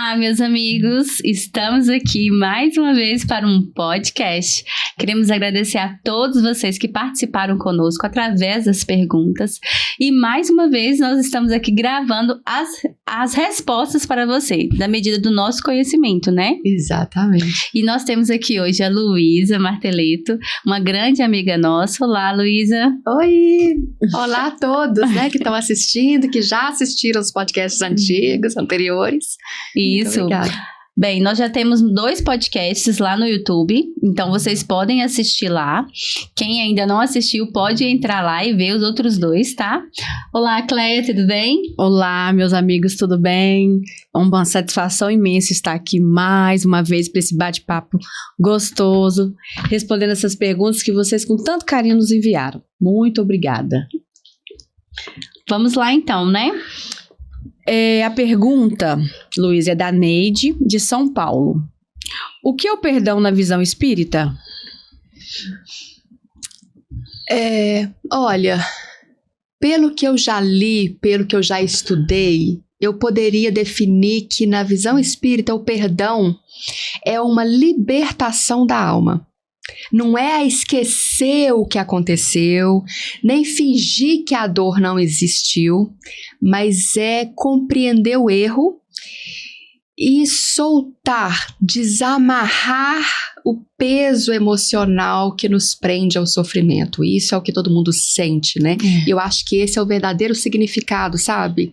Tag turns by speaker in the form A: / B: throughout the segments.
A: Olá, meus amigos! Estamos aqui mais uma vez para um podcast. Queremos agradecer a todos vocês que participaram conosco através das perguntas. E mais uma vez nós estamos aqui gravando as respostas para você, da medida do nosso conhecimento, né?
B: Exatamente.
A: E nós temos aqui hoje a Luísa Marteleto, uma grande amiga nossa. Olá, Luísa!
B: Oi! Olá a todos, né, que estão assistindo, que já assistiram os podcasts antigos, anteriores.
A: Isso.
B: Muito obrigada.
A: Bem, nós já temos 2 podcasts lá no YouTube, então vocês podem assistir lá. Quem ainda não assistiu pode entrar lá e ver os outros 2, tá? Olá, Cleia, tudo bem?
C: Olá, meus amigos, tudo bem? É uma satisfação imensa estar aqui mais uma vez para esse bate-papo gostoso, respondendo essas perguntas que vocês com tanto carinho nos enviaram. Muito obrigada.
A: Vamos lá então, né?
C: A pergunta, Luiz, é da Neide, de São Paulo. O que é o perdão na visão espírita?
B: Olha, pelo que eu já li, pelo que eu já estudei, eu poderia definir que na visão espírita o perdão é uma libertação da alma. Não é esquecer o que aconteceu, nem fingir que a dor não existiu, mas é compreender o erro e soltar, desamarrar o peso emocional que nos prende ao sofrimento. Isso é o que todo mundo sente, né? Eu acho que esse é o verdadeiro significado, sabe?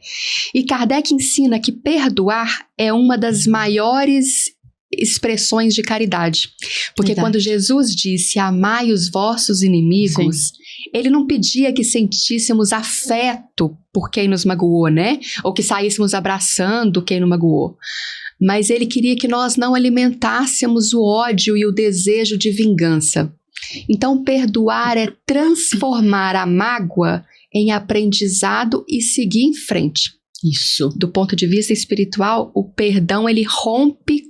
B: E Kardec ensina que perdoar é uma das maiores expressões de caridade. Porque quando Jesus disse amai os vossos inimigos, ele não pedia que sentíssemos afeto por quem nos magoou, né? Ou que saíssemos abraçando quem nos magoou. Mas ele queria que nós não alimentássemos o ódio e o desejo de vingança. Então, perdoar é transformar a mágoa em aprendizado e seguir em frente.
C: Isso.
B: Do ponto de vista espiritual, o perdão, ele rompe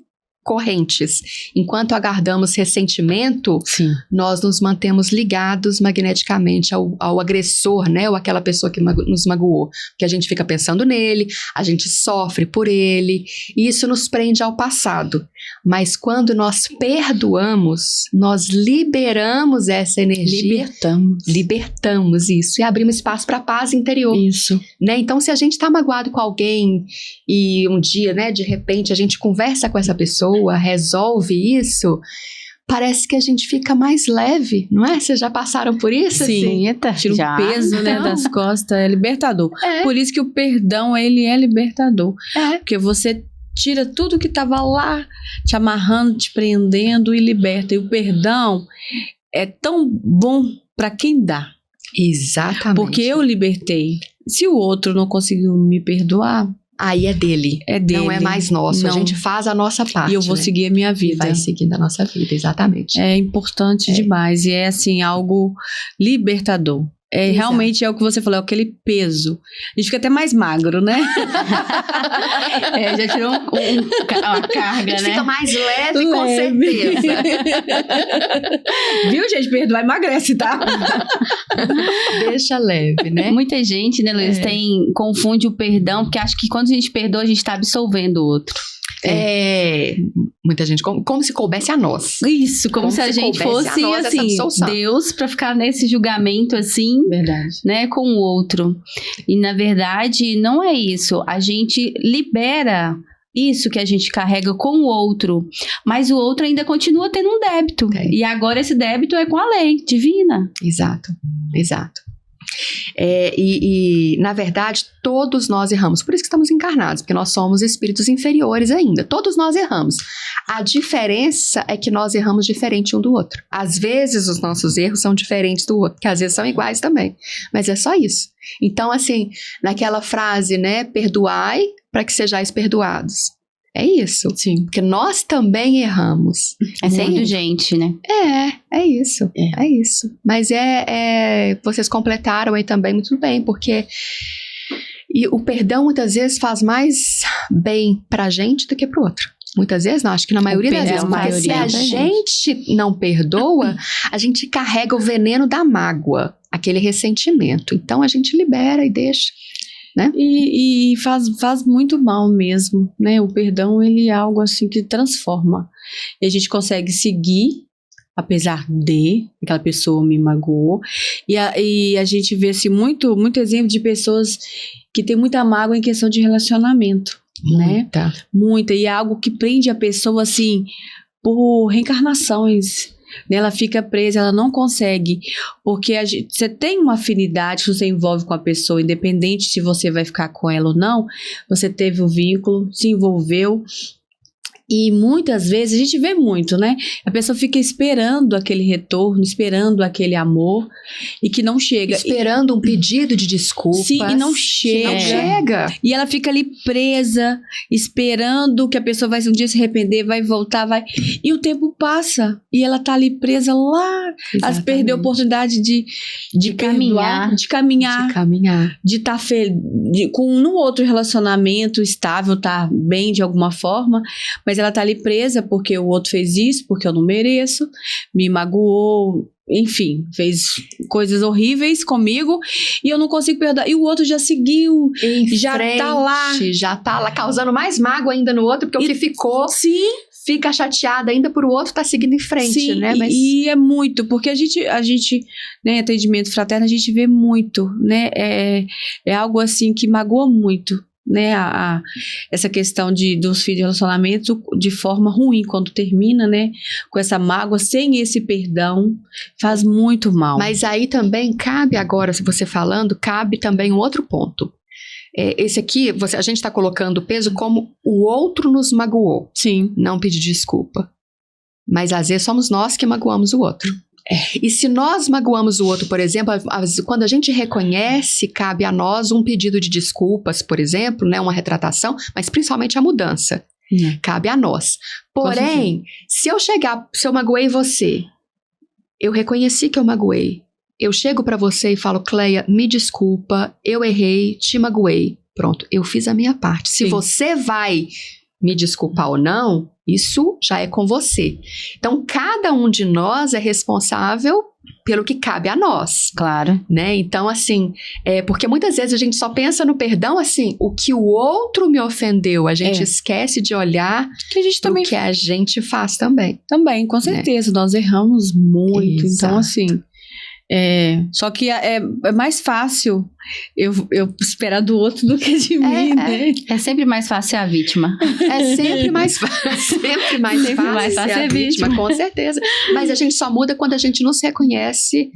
B: correntes. Enquanto aguardamos ressentimento, nós nos mantemos ligados magneticamente ao agressor, né? Ou aquela pessoa que nos magoou. Porque a gente fica pensando nele, a gente sofre por ele, e isso nos prende ao passado. Mas quando nós perdoamos, nós liberamos essa energia. Libertamos isso. E abrimos espaço para a paz interior.
C: Isso.
B: Né? Então, se a gente está magoado com alguém e um dia, né, de repente, a gente conversa com essa pessoa, resolve isso, parece que a gente fica mais leve, não é? Vocês já passaram por isso?
C: Sim, tira um peso, né, das costas, é libertador. Por isso que o perdão, ele é libertador. Porque você tira tudo que estava lá, te amarrando, te prendendo e liberta. E o perdão é tão bom para quem dá.
B: Exatamente.
C: Porque eu libertei. Se o outro não conseguiu me perdoar,
B: aí é dele.
C: É dele.
B: Não é mais nosso.
C: Não.
B: A gente faz a nossa parte.
C: E eu vou seguir a minha vida.
B: E vai seguindo a nossa vida, exatamente.
C: É importante demais. E é, assim, algo libertador. Realmente é o que você falou, é aquele peso. A gente fica até mais magro, né?
A: Já tirou uma carga, né?
B: A gente fica mais leve, com certeza.
C: Viu, gente? Perdoar emagrece, tá?
B: Deixa leve, né?
A: Muita gente, né, Luiz, confunde o perdão, porque acha que quando a gente perdoa, a gente tá absolvendo o outro.
B: Muita gente, como se coubesse a nós.
A: Isso, como se a gente fosse, assim, Deus, pra ficar nesse julgamento, assim, né, com o outro. E, na verdade, não é isso. A gente libera isso que a gente carrega com o outro, mas o outro ainda continua tendo um débito. E agora esse débito é com a lei divina.
B: Exato. Na verdade, todos nós erramos. Por isso que estamos encarnados, porque nós somos espíritos inferiores ainda. Todos nós erramos. A diferença é que nós erramos diferente um do outro. Às vezes os nossos erros são diferentes do outro, que às vezes são iguais também. Mas é só isso. Então, assim, naquela frase, né? Perdoai para que sejais perdoados. É isso.
C: Sim.
B: Porque nós também erramos.
A: É ser indulgente, né?
B: É isso. É isso. Mas vocês completaram aí também muito bem, porque o perdão muitas vezes faz mais bem pra gente do que pro outro. Muitas vezes não, acho que na maioria das vezes, porque se a gente não perdoa, a gente carrega o veneno da mágoa, aquele ressentimento. Então a gente libera e deixa. né?
C: E faz muito mal mesmo, né? O perdão, ele é algo assim que transforma. E a gente consegue seguir, apesar de aquela pessoa me magoou. E a gente vê assim, muito exemplo de pessoas que têm muita mágoa em questão de relacionamento.
B: Muita.
C: Né? Muita. E é algo que prende a pessoa assim por reencarnações. Ela fica presa, ela não consegue, porque você tem uma afinidade que você envolve com a pessoa, independente se você vai ficar com ela ou não, você teve um vínculo, se envolveu. E muitas vezes, a gente vê muito, né? A pessoa fica esperando aquele retorno, esperando aquele amor, e que não chega.
B: Esperando um pedido de desculpas.
C: Sim, e não chega.
B: Não chega.
C: E ela fica ali presa, esperando que a pessoa vai um dia se arrepender, vai voltar, vai... E o tempo passa, e ela tá ali presa lá. Ela perdeu a oportunidade de
A: caminhar.
C: De caminhar. De estar num outro relacionamento estável, tá bem de alguma forma, mas ela tá ali presa porque o outro fez isso, porque eu não mereço, me magoou, enfim, fez coisas horríveis comigo e eu não consigo perdoar. E o outro já seguiu, já tá lá
B: causando mais mágoa ainda no outro, porque o que ficou...
C: Sim.
B: Fica chateada ainda por o outro tá seguindo em frente,
C: sim,
B: né? Mas...
C: E é muito, porque a gente, né, atendimento fraterno, a gente vê muito, né? É algo assim que magoa muito, né? Essa questão dos filhos de relacionamento de forma ruim, quando termina, né? Com essa mágoa, sem esse perdão, faz muito mal.
B: Mas aí também cabe agora, se você falando, cabe também um outro ponto. Esse aqui, a gente está colocando o peso como o outro nos magoou.
C: Sim.
B: Não pedir desculpa. Mas às vezes somos nós que magoamos o outro. E se nós magoamos o outro, por exemplo, quando a gente reconhece, cabe a nós um pedido de desculpas, por exemplo, né, uma retratação, mas principalmente a mudança. Cabe a nós. Porém, se eu magoei você, eu reconheci que eu magoei. Eu chego pra você e falo, Cleia, me desculpa, eu errei, te magoei. Pronto, eu fiz a minha parte. Se você vai me desculpar ou não, isso já é com você. Então, cada um de nós é responsável pelo que cabe a nós.
A: Claro.
B: Né? Então, assim, porque muitas vezes a gente só pensa no perdão, assim, o que o outro me ofendeu. A gente esquece de olhar
C: que a gente também
B: o que a gente faz também.
C: Também, com certeza. Nós erramos muito.
B: Exato.
C: Então, assim... só que é mais fácil eu esperar do outro do que de mim, né?
A: É sempre mais fácil ser a vítima.
B: É sempre mais fácil. Sempre mais fácil ser a vítima, com certeza. Mas a gente só muda quando a gente não se reconhece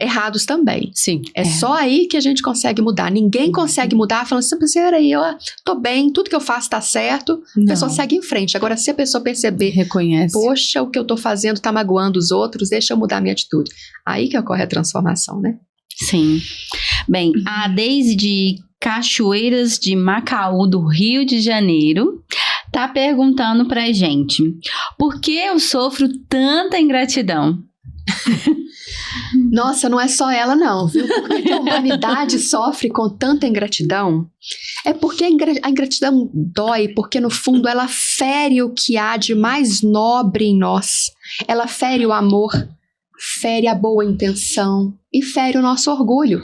B: errados também.
C: Sim.
B: É só aí que a gente consegue mudar. Ninguém consegue mudar falando assim, peraí, eu tô bem, tudo que eu faço tá certo. A pessoa segue em frente. Agora, se a pessoa perceber,
C: reconhece,
B: poxa, o que eu tô fazendo tá magoando os outros, deixa eu mudar a minha atitude. Aí que ocorre a transformação, né?
A: Sim. Bem, a Deise de Cachoeiras de Macaú, do Rio de Janeiro, tá perguntando pra gente: por que eu sofro tanta ingratidão?
B: Nossa, não é só ela não, viu? Por que a humanidade sofre com tanta ingratidão? É porque a ingratidão dói, porque no fundo ela fere o que há de mais nobre em nós. Ela fere o amor, fere a boa intenção e fere o nosso orgulho.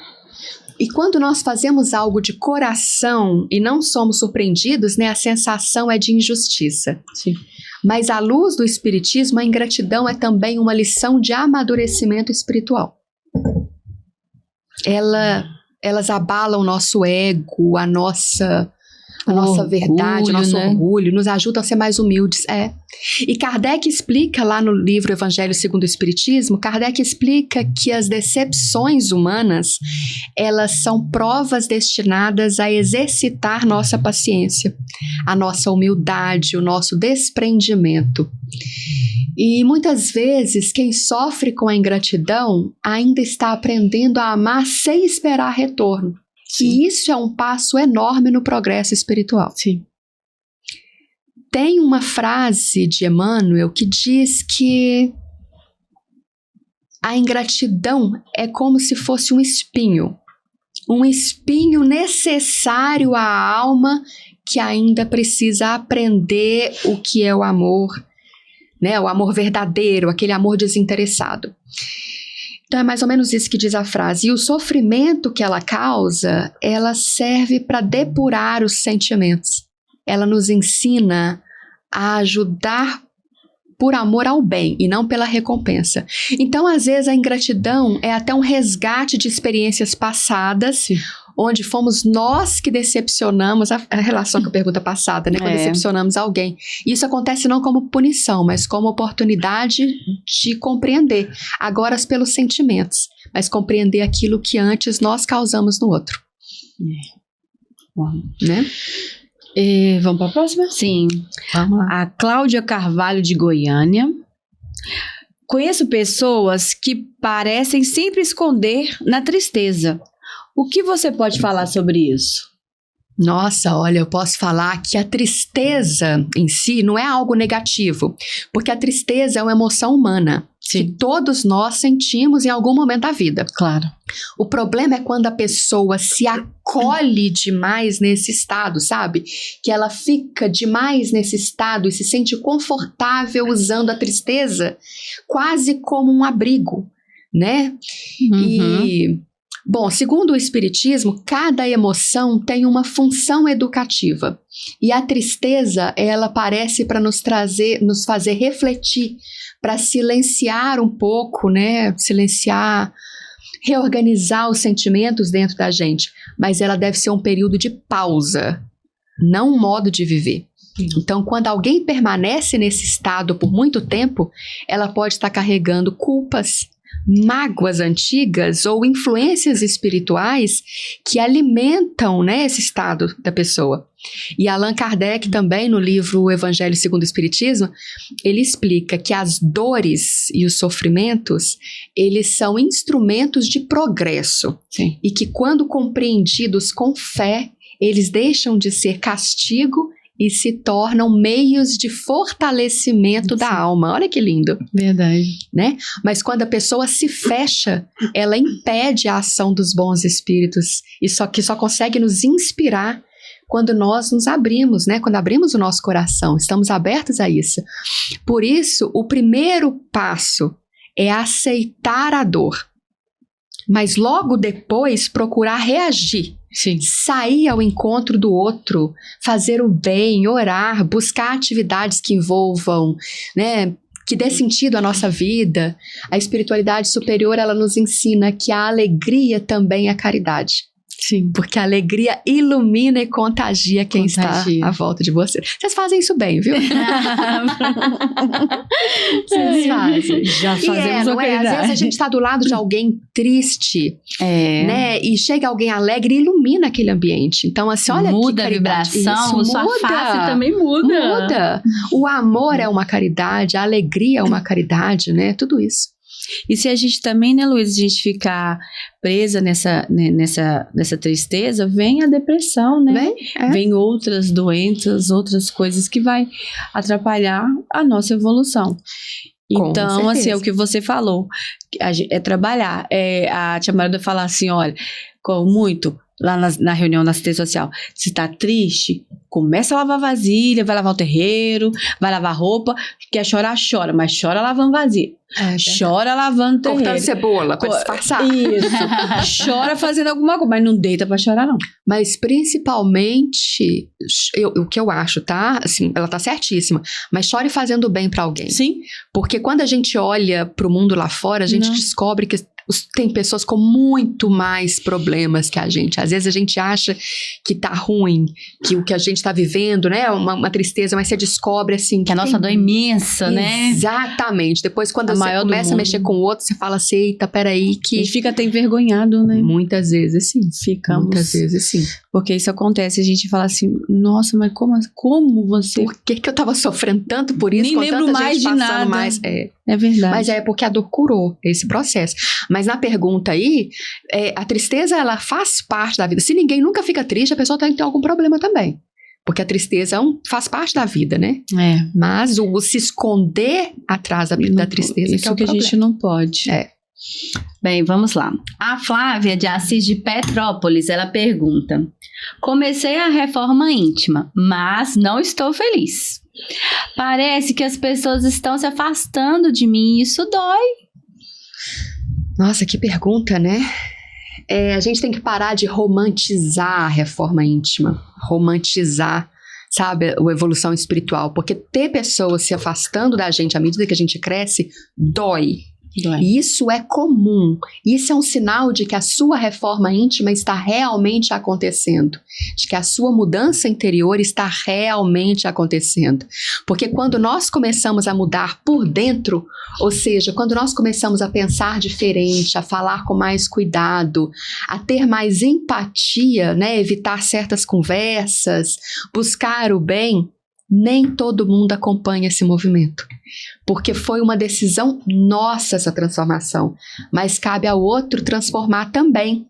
B: E quando nós fazemos algo de coração e não somos surpreendidos, né, a sensação é de injustiça.
C: Sim.
B: Mas à luz do Espiritismo, a ingratidão é também uma lição de amadurecimento espiritual. Elas abalam o nosso ego, a nossa verdade, o nosso orgulho, nos ajudam a ser mais humildes. E Kardec explica lá no livro Evangelho segundo o Espiritismo, Kardec explica que as decepções humanas, elas são provas destinadas a exercitar nossa paciência, a nossa humildade, o nosso desprendimento. E muitas vezes quem sofre com a ingratidão ainda está aprendendo a amar sem esperar retorno. Sim. E isso é um passo enorme no progresso espiritual.
C: Sim.
B: Tem uma frase de Emmanuel que diz que a ingratidão é como se fosse um espinho necessário à alma que ainda precisa aprender o que é o amor, né? O amor verdadeiro, aquele amor desinteressado. Então é mais ou menos isso que diz a frase. E o sofrimento que ela causa, ela serve para depurar os sentimentos. Ela nos ensina a ajudar por amor ao bem e não pela recompensa. Então, às vezes, a ingratidão é até um resgate de experiências passadas, sim, onde fomos nós que decepcionamos, a relação com a pergunta passada, né? Quando decepcionamos alguém. Isso acontece não como punição, mas como oportunidade de compreender. Agora pelos sentimentos, mas compreender aquilo que antes nós causamos no outro.
C: Bom,
B: né?
C: Vamos para a próxima?
A: Sim.
C: Vamos lá. A Cláudia Carvalho de Goiânia. Conheço pessoas que parecem sempre esconder na tristeza. O que você pode falar sobre isso?
B: Nossa, olha, eu posso falar que a tristeza em si não é algo negativo, porque a tristeza é uma emoção humana, sim, que todos nós sentimos em algum momento da vida.
C: Claro.
B: O problema é quando a pessoa se acolhe demais nesse estado, sabe? Que ela fica demais nesse estado e se sente confortável usando a tristeza quase como um abrigo, né?
A: Uhum.
B: Bom, segundo o Espiritismo, cada emoção tem uma função educativa. E a tristeza, ela aparece para nos fazer refletir, para silenciar um pouco, né? Silenciar, reorganizar os sentimentos dentro da gente. Mas ela deve ser um período de pausa, não um modo de viver. Então, quando alguém permanece nesse estado por muito tempo, ela pode estar carregando culpas, mágoas antigas ou influências espirituais que alimentam, né, esse estado da pessoa. E Allan Kardec também, no livro O Evangelho segundo o Espiritismo, ele explica que as dores e os sofrimentos, eles são instrumentos de progresso.
C: Sim.
B: E que quando compreendidos com fé, eles deixam de ser castigo e se tornam meios de fortalecimento da alma. Olha que lindo.
C: Verdade.
B: Né? Mas quando a pessoa se fecha, ela impede a ação dos bons espíritos, e só consegue nos inspirar quando nós nos abrimos, né? Quando abrimos o nosso coração, estamos abertos a isso. Por isso, o primeiro passo é aceitar a dor, mas logo depois procurar reagir.
C: Sim.
B: Sair ao encontro do outro, fazer o bem, orar, buscar atividades que envolvam, né, que dê sentido à nossa vida. A espiritualidade superior, ela nos ensina que a alegria também é caridade.
C: Sim.
B: Porque a alegria ilumina e contagia quem está à volta de você. Vocês fazem isso bem, viu? Vocês fazem.
C: Já fazemos
B: não é? Às vezes a gente está do lado de alguém triste, né? E chega alguém alegre e ilumina aquele ambiente. Então, assim, olha
A: muda
B: que
A: caridade. Muda a vibração,
B: isso,
A: sua face também muda.
B: Muda. O amor é uma caridade, a alegria é uma caridade, né? Tudo isso.
C: E se a gente também, né, Luiz, a gente ficar presa nessa tristeza, vem a depressão, né? Vem outras doenças, outras coisas que vai atrapalhar a nossa evolução. Então, assim, é o que você falou, é trabalhar. A tia Marilda falar assim, olha, muito lá na reunião da assistência social, se tá triste, começa a lavar vasilha, vai lavar o terreiro, vai lavar roupa, quer chorar, chora, mas chora lavando vasilha. Chora lavando terreiro.
B: Cortando cebola pra disfarçar.
C: Isso. Chora fazendo alguma coisa, mas não deita pra chorar, não.
B: Mas principalmente, o que eu acho, tá? Assim, ela tá certíssima. Mas chore fazendo bem pra alguém.
C: Sim.
B: Porque quando a gente olha pro mundo lá fora, a gente descobre que tem pessoas com muito mais problemas que a gente. Às vezes a gente acha que tá ruim, que o que a gente tá vivendo, né? Uma tristeza, mas você descobre assim...
A: Que a nossa dor é imensa, né?
B: Exatamente. Depois quando você começa a mexer com o outro, você fala assim, eita, peraí que...
C: A gente fica até envergonhado, né?
B: Muitas vezes sim.
C: Ficamos.
B: Muitas vezes sim.
C: Porque isso acontece, a gente fala assim, nossa, mas como você...
B: Por que eu tava sofrendo tanto por isso?
C: Nem lembro mais de nada. É verdade.
B: Mas é porque a dor curou esse processo. Mas na pergunta aí, a tristeza, ela faz parte da vida. Se ninguém nunca fica triste, a pessoa tem que ter algum problema também. Porque a tristeza faz parte da vida, né? Mas o se esconder atrás da tristeza
C: isso
B: que é o
C: que
B: problema.
C: A gente não pode.
A: Bem, vamos lá. A Flávia de Assis de Petrópolis, ela pergunta: comecei a reforma íntima, mas não estou feliz. Parece que as pessoas estão se afastando de mim e isso dói.
B: Nossa, que pergunta, né? A gente tem que parar de romantizar a reforma íntima, romantizar, sabe, a evolução espiritual, porque ter pessoas se afastando da gente à medida que a gente cresce, dói. E isso é comum. Isso é um sinal de que a sua reforma íntima está realmente acontecendo, de que a sua mudança interior está realmente acontecendo. Porque quando nós começamos a mudar por dentro, ou seja, quando nós começamos a pensar diferente, a falar com mais cuidado, a ter mais empatia, né, evitar certas conversas, buscar o bem, nem todo mundo acompanha esse movimento. Porque foi uma decisão nossa essa transformação, mas cabe ao outro transformar também,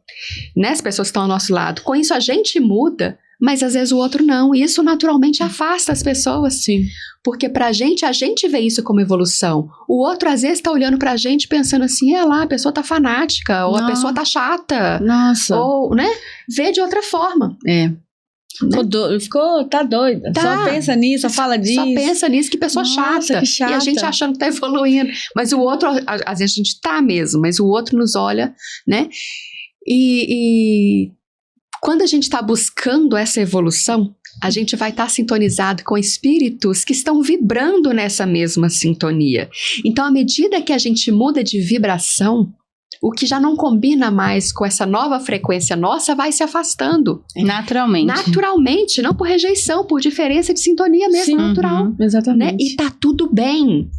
B: né? As pessoas que estão ao nosso lado. Com isso a gente muda, mas às vezes o outro não, e isso naturalmente afasta as pessoas.
C: Sim.
B: Porque pra gente, a gente vê isso como evolução. O outro às vezes tá olhando pra gente pensando assim, lá, a pessoa tá fanática, ou a pessoa tá chata.
C: Nossa.
B: Ou, né? Vê de outra forma.
C: Tá doida.
B: Tá.
C: Só pensa nisso, só fala disso.
B: Só pensa nisso, que pessoa chata.
C: Que chata.
B: E a gente achando que tá evoluindo. Mas o outro, às vezes a gente tá mesmo, mas o outro nos olha, né? E quando a gente tá buscando essa evolução, a gente vai estar sintonizado com espíritos que estão vibrando nessa mesma sintonia. Então, à medida que a gente muda de vibração, o que já não combina mais com essa nova frequência nossa vai se afastando.
A: Naturalmente.
B: Naturalmente, não por rejeição, por diferença de sintonia mesmo, natural.
C: Exatamente.
B: Né? E tá tudo bem.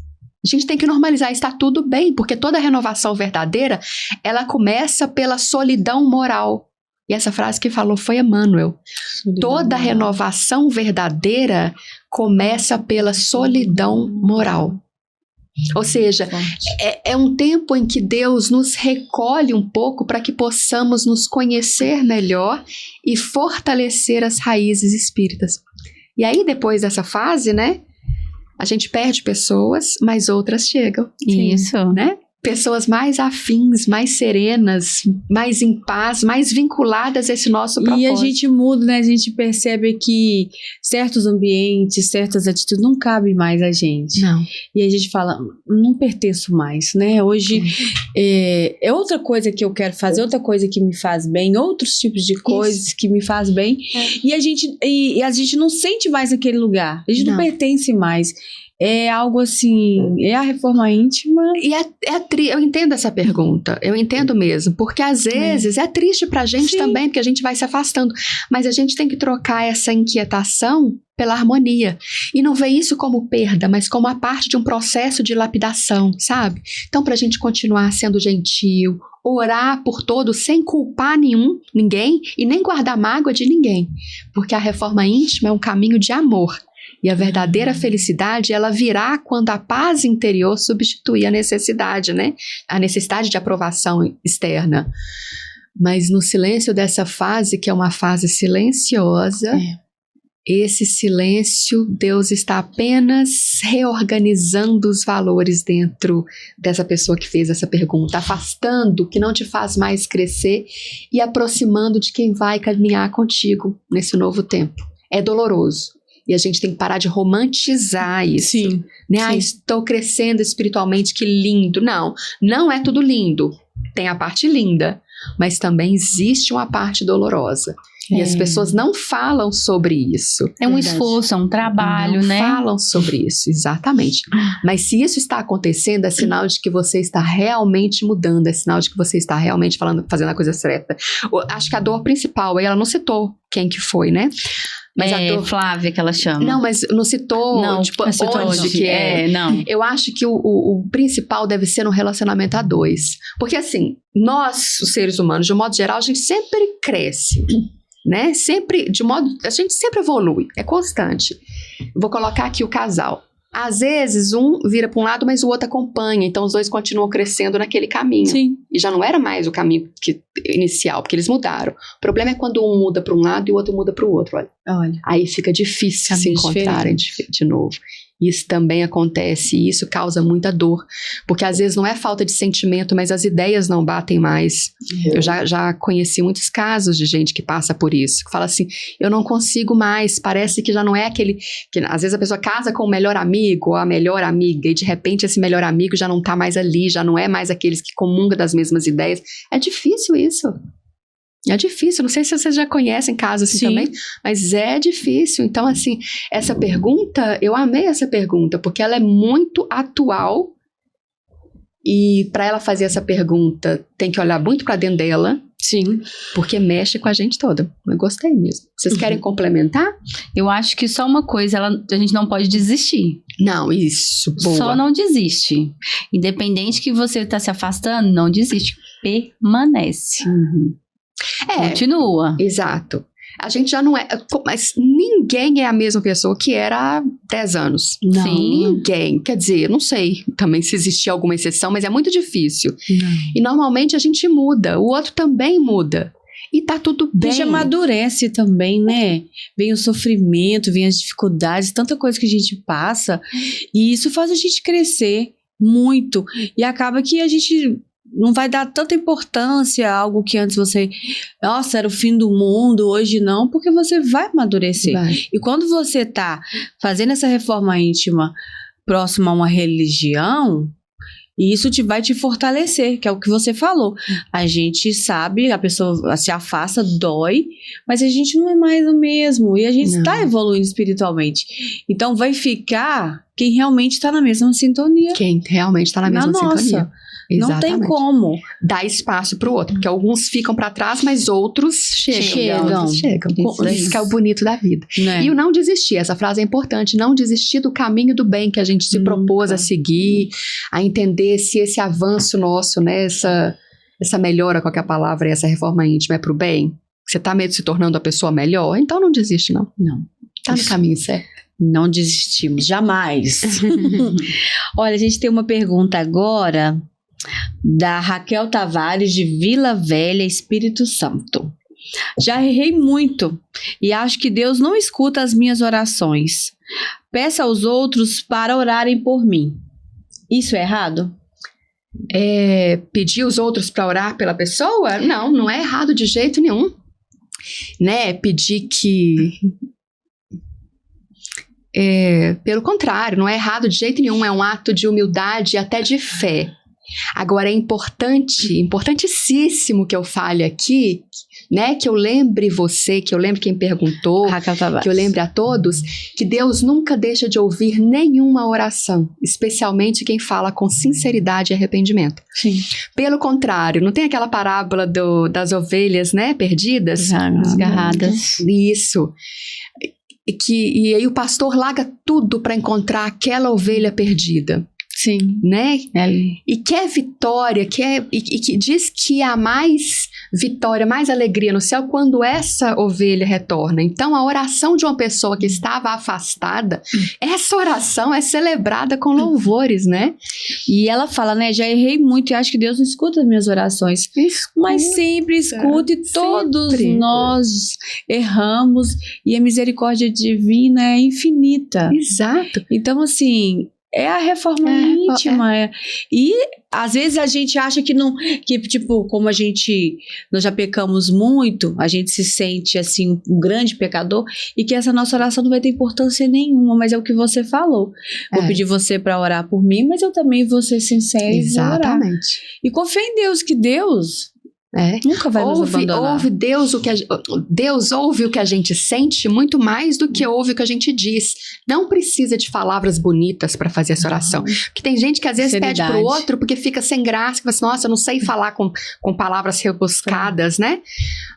B: A gente tem que normalizar, está tudo bem, porque toda renovação verdadeira, ela começa pela solidão moral. E essa frase que falou foi Emmanuel. Toda renovação verdadeira começa pela solidão moral. Ou seja, é um tempo em que Deus nos recolhe um pouco para que possamos nos conhecer melhor e fortalecer as raízes espíritas. E aí, depois dessa fase, né, a gente perde pessoas, mas outras chegam.
A: Isso.
B: Né? Pessoas mais afins, mais serenas, mais em paz, mais vinculadas a esse nosso propósito.
C: E a gente muda, né? A gente percebe que certos ambientes, certas atitudes não cabem mais a gente.
B: Não.
C: E a gente fala, não pertenço mais, né? Hoje é outra coisa que eu quero fazer, outra coisa que me faz bem, outros tipos de coisas que me faz bem. E a gente não sente mais aquele lugar. A gente não pertence mais. É algo assim, é a reforma íntima.
B: E eu entendo essa pergunta, eu entendo mesmo, porque às vezes é triste pra gente também, porque a gente vai se afastando, mas a gente tem que trocar essa inquietação pela harmonia, e não ver isso como perda, mas como a parte de um processo de lapidação, sabe? Então, pra gente continuar sendo gentil, orar por todos sem culpar ninguém, e nem guardar mágoa de ninguém, porque a reforma íntima é um caminho de amor. E a verdadeira felicidade, ela virá quando a paz interior substituir a necessidade, né? A necessidade de aprovação externa. Mas no silêncio dessa fase, que é uma fase silenciosa, esse silêncio, Deus está apenas reorganizando os valores dentro dessa pessoa que fez essa pergunta, afastando o que não te faz mais crescer e aproximando de quem vai caminhar contigo nesse novo tempo. É doloroso. E a gente tem que parar de romantizar isso.
C: Sim.
B: Né? Estou crescendo espiritualmente, que lindo. Não é tudo lindo. Tem a parte linda, mas também existe uma parte dolorosa. E as pessoas não falam sobre isso.
A: É um esforço, é um trabalho, né?
B: Não falam sobre isso, exatamente. Mas se isso está acontecendo, é sinal de que você está realmente mudando, é sinal de que você está realmente fazendo a coisa certa. Acho que a dor principal, ela não citou quem que foi, né?
A: Mas a dor Flávia que ela chama.
B: Não, mas não citou, onde que é.
A: Não.
B: Eu acho que o principal deve ser um relacionamento a dois. Porque assim, nós, os seres humanos, de um modo geral, a gente sempre cresce, né? A gente sempre evolui, é constante. Vou colocar aqui o casal. Às vezes, um vira para um lado, mas o outro acompanha. Então, os dois continuam crescendo naquele caminho.
C: Sim.
B: E já não era mais o caminho inicial, porque eles mudaram. O problema é quando um muda para um lado e o outro muda para o outro. Olha. Aí fica difícil se encontrarem de novo. Isso também acontece e isso causa muita dor, porque às vezes não é falta de sentimento, mas as ideias não batem mais. Eu já conheci muitos casos de gente que passa por isso, que fala assim, eu não consigo mais, parece que já não é aquele, que às vezes a pessoa casa com o melhor amigo ou a melhor amiga e de repente esse melhor amigo já não tá mais ali, já não é mais aqueles que comungam das mesmas ideias. É difícil isso. É difícil, não sei se vocês já conhecem casos assim também, mas é difícil. Então, assim, essa pergunta, eu amei essa pergunta, porque ela é muito atual e para ela fazer essa pergunta, tem que olhar muito para dentro dela.
C: Sim.
B: Porque mexe com a gente toda. Eu gostei mesmo. Vocês querem complementar?
A: Eu acho que só uma coisa, a gente não pode desistir.
B: Não, isso, boa.
A: Só não desiste. Independente que você está se afastando, não desiste. Permanece. Continua.
B: Exato. A gente já não é... Mas ninguém é a mesma pessoa que era há 10 anos.
A: Não.
B: Sim. Ninguém. Quer dizer, não sei também se existia alguma exceção, mas é muito difícil.
C: Não.
B: E normalmente a gente muda. O outro também muda. E tá tudo bem.
C: A gente amadurece também, né? Vem o sofrimento, vem as dificuldades, tanta coisa que a gente passa. E isso faz a gente crescer muito. E acaba que a gente... não vai dar tanta importância a algo que antes você... Nossa, era o fim do mundo, hoje não, porque você vai amadurecer. E quando você tá fazendo essa reforma íntima próxima a uma religião, isso vai te fortalecer, que é o que você falou. A gente sabe, a pessoa se afasta, dói, mas a gente não é mais o mesmo. E a gente está evoluindo espiritualmente. Então vai ficar quem realmente está na mesma sintonia.
B: Quem realmente está na mesma sintonia. Exatamente.
C: Não tem como
B: dar espaço para o outro, porque alguns ficam para trás, mas outros chegam. Isso que é o bonito da vida.
C: Né?
B: E o não desistir, essa frase é importante, não desistir do caminho do bem que a gente se propôs a seguir, a entender se esse avanço nosso, né, essa melhora, qualquer palavra, essa reforma íntima é para o bem, você está meio se tornando a pessoa melhor, então não desiste não. Está no caminho certo.
C: Não desistimos, jamais. Olha, a gente tem uma pergunta agora da Raquel Tavares, de Vila Velha, Espírito Santo. Já errei muito e acho que Deus não escuta as minhas orações. Peço aos outros para orarem por mim. Isso é errado?
B: Pedir os outros para orar pela pessoa? Não é errado de jeito nenhum. Né? Pedir que... pelo contrário, não é errado de jeito nenhum. É um ato de humildade e até de fé. Agora é importantíssimo que eu fale aqui, né, que eu lembre você, que eu lembre quem perguntou, que eu lembre a todos, que Deus nunca deixa de ouvir nenhuma oração, especialmente quem fala com sinceridade e arrependimento.
C: Sim.
B: Pelo contrário, não tem aquela parábola das ovelhas, né, perdidas?
A: Desgarradas.
B: Isso. E aí o pastor larga tudo para encontrar aquela ovelha perdida.
C: Sim.
B: Né? E quer vitória, e que diz que há mais vitória, mais alegria no céu quando essa ovelha retorna. Então a oração de uma pessoa que estava afastada, essa oração é celebrada com louvores, né?
C: E ela fala, né, já errei muito e acho que Deus não escuta as minhas orações. Mas sempre escuta e todos nós erramos e a misericórdia divina é infinita.
B: Exato.
C: Então assim... É a reforma íntima. E às vezes a gente acha que não, que tipo, como nós já pecamos muito, a gente se sente assim um grande pecador e que essa nossa oração não vai ter importância nenhuma, mas é o que você falou. Vou pedir você para orar por mim, mas eu também vou ser sincera e vou orar. E confia em Deus, que Deus nunca vai nos abandonar.
B: Deus ouve o que a gente sente muito mais do que ouve o que a gente diz. Não precisa de palavras bonitas para fazer essa oração. Porque tem gente que às vezes pede pro outro porque fica sem graça, que fala assim, nossa, eu não sei falar com palavras rebuscadas, né?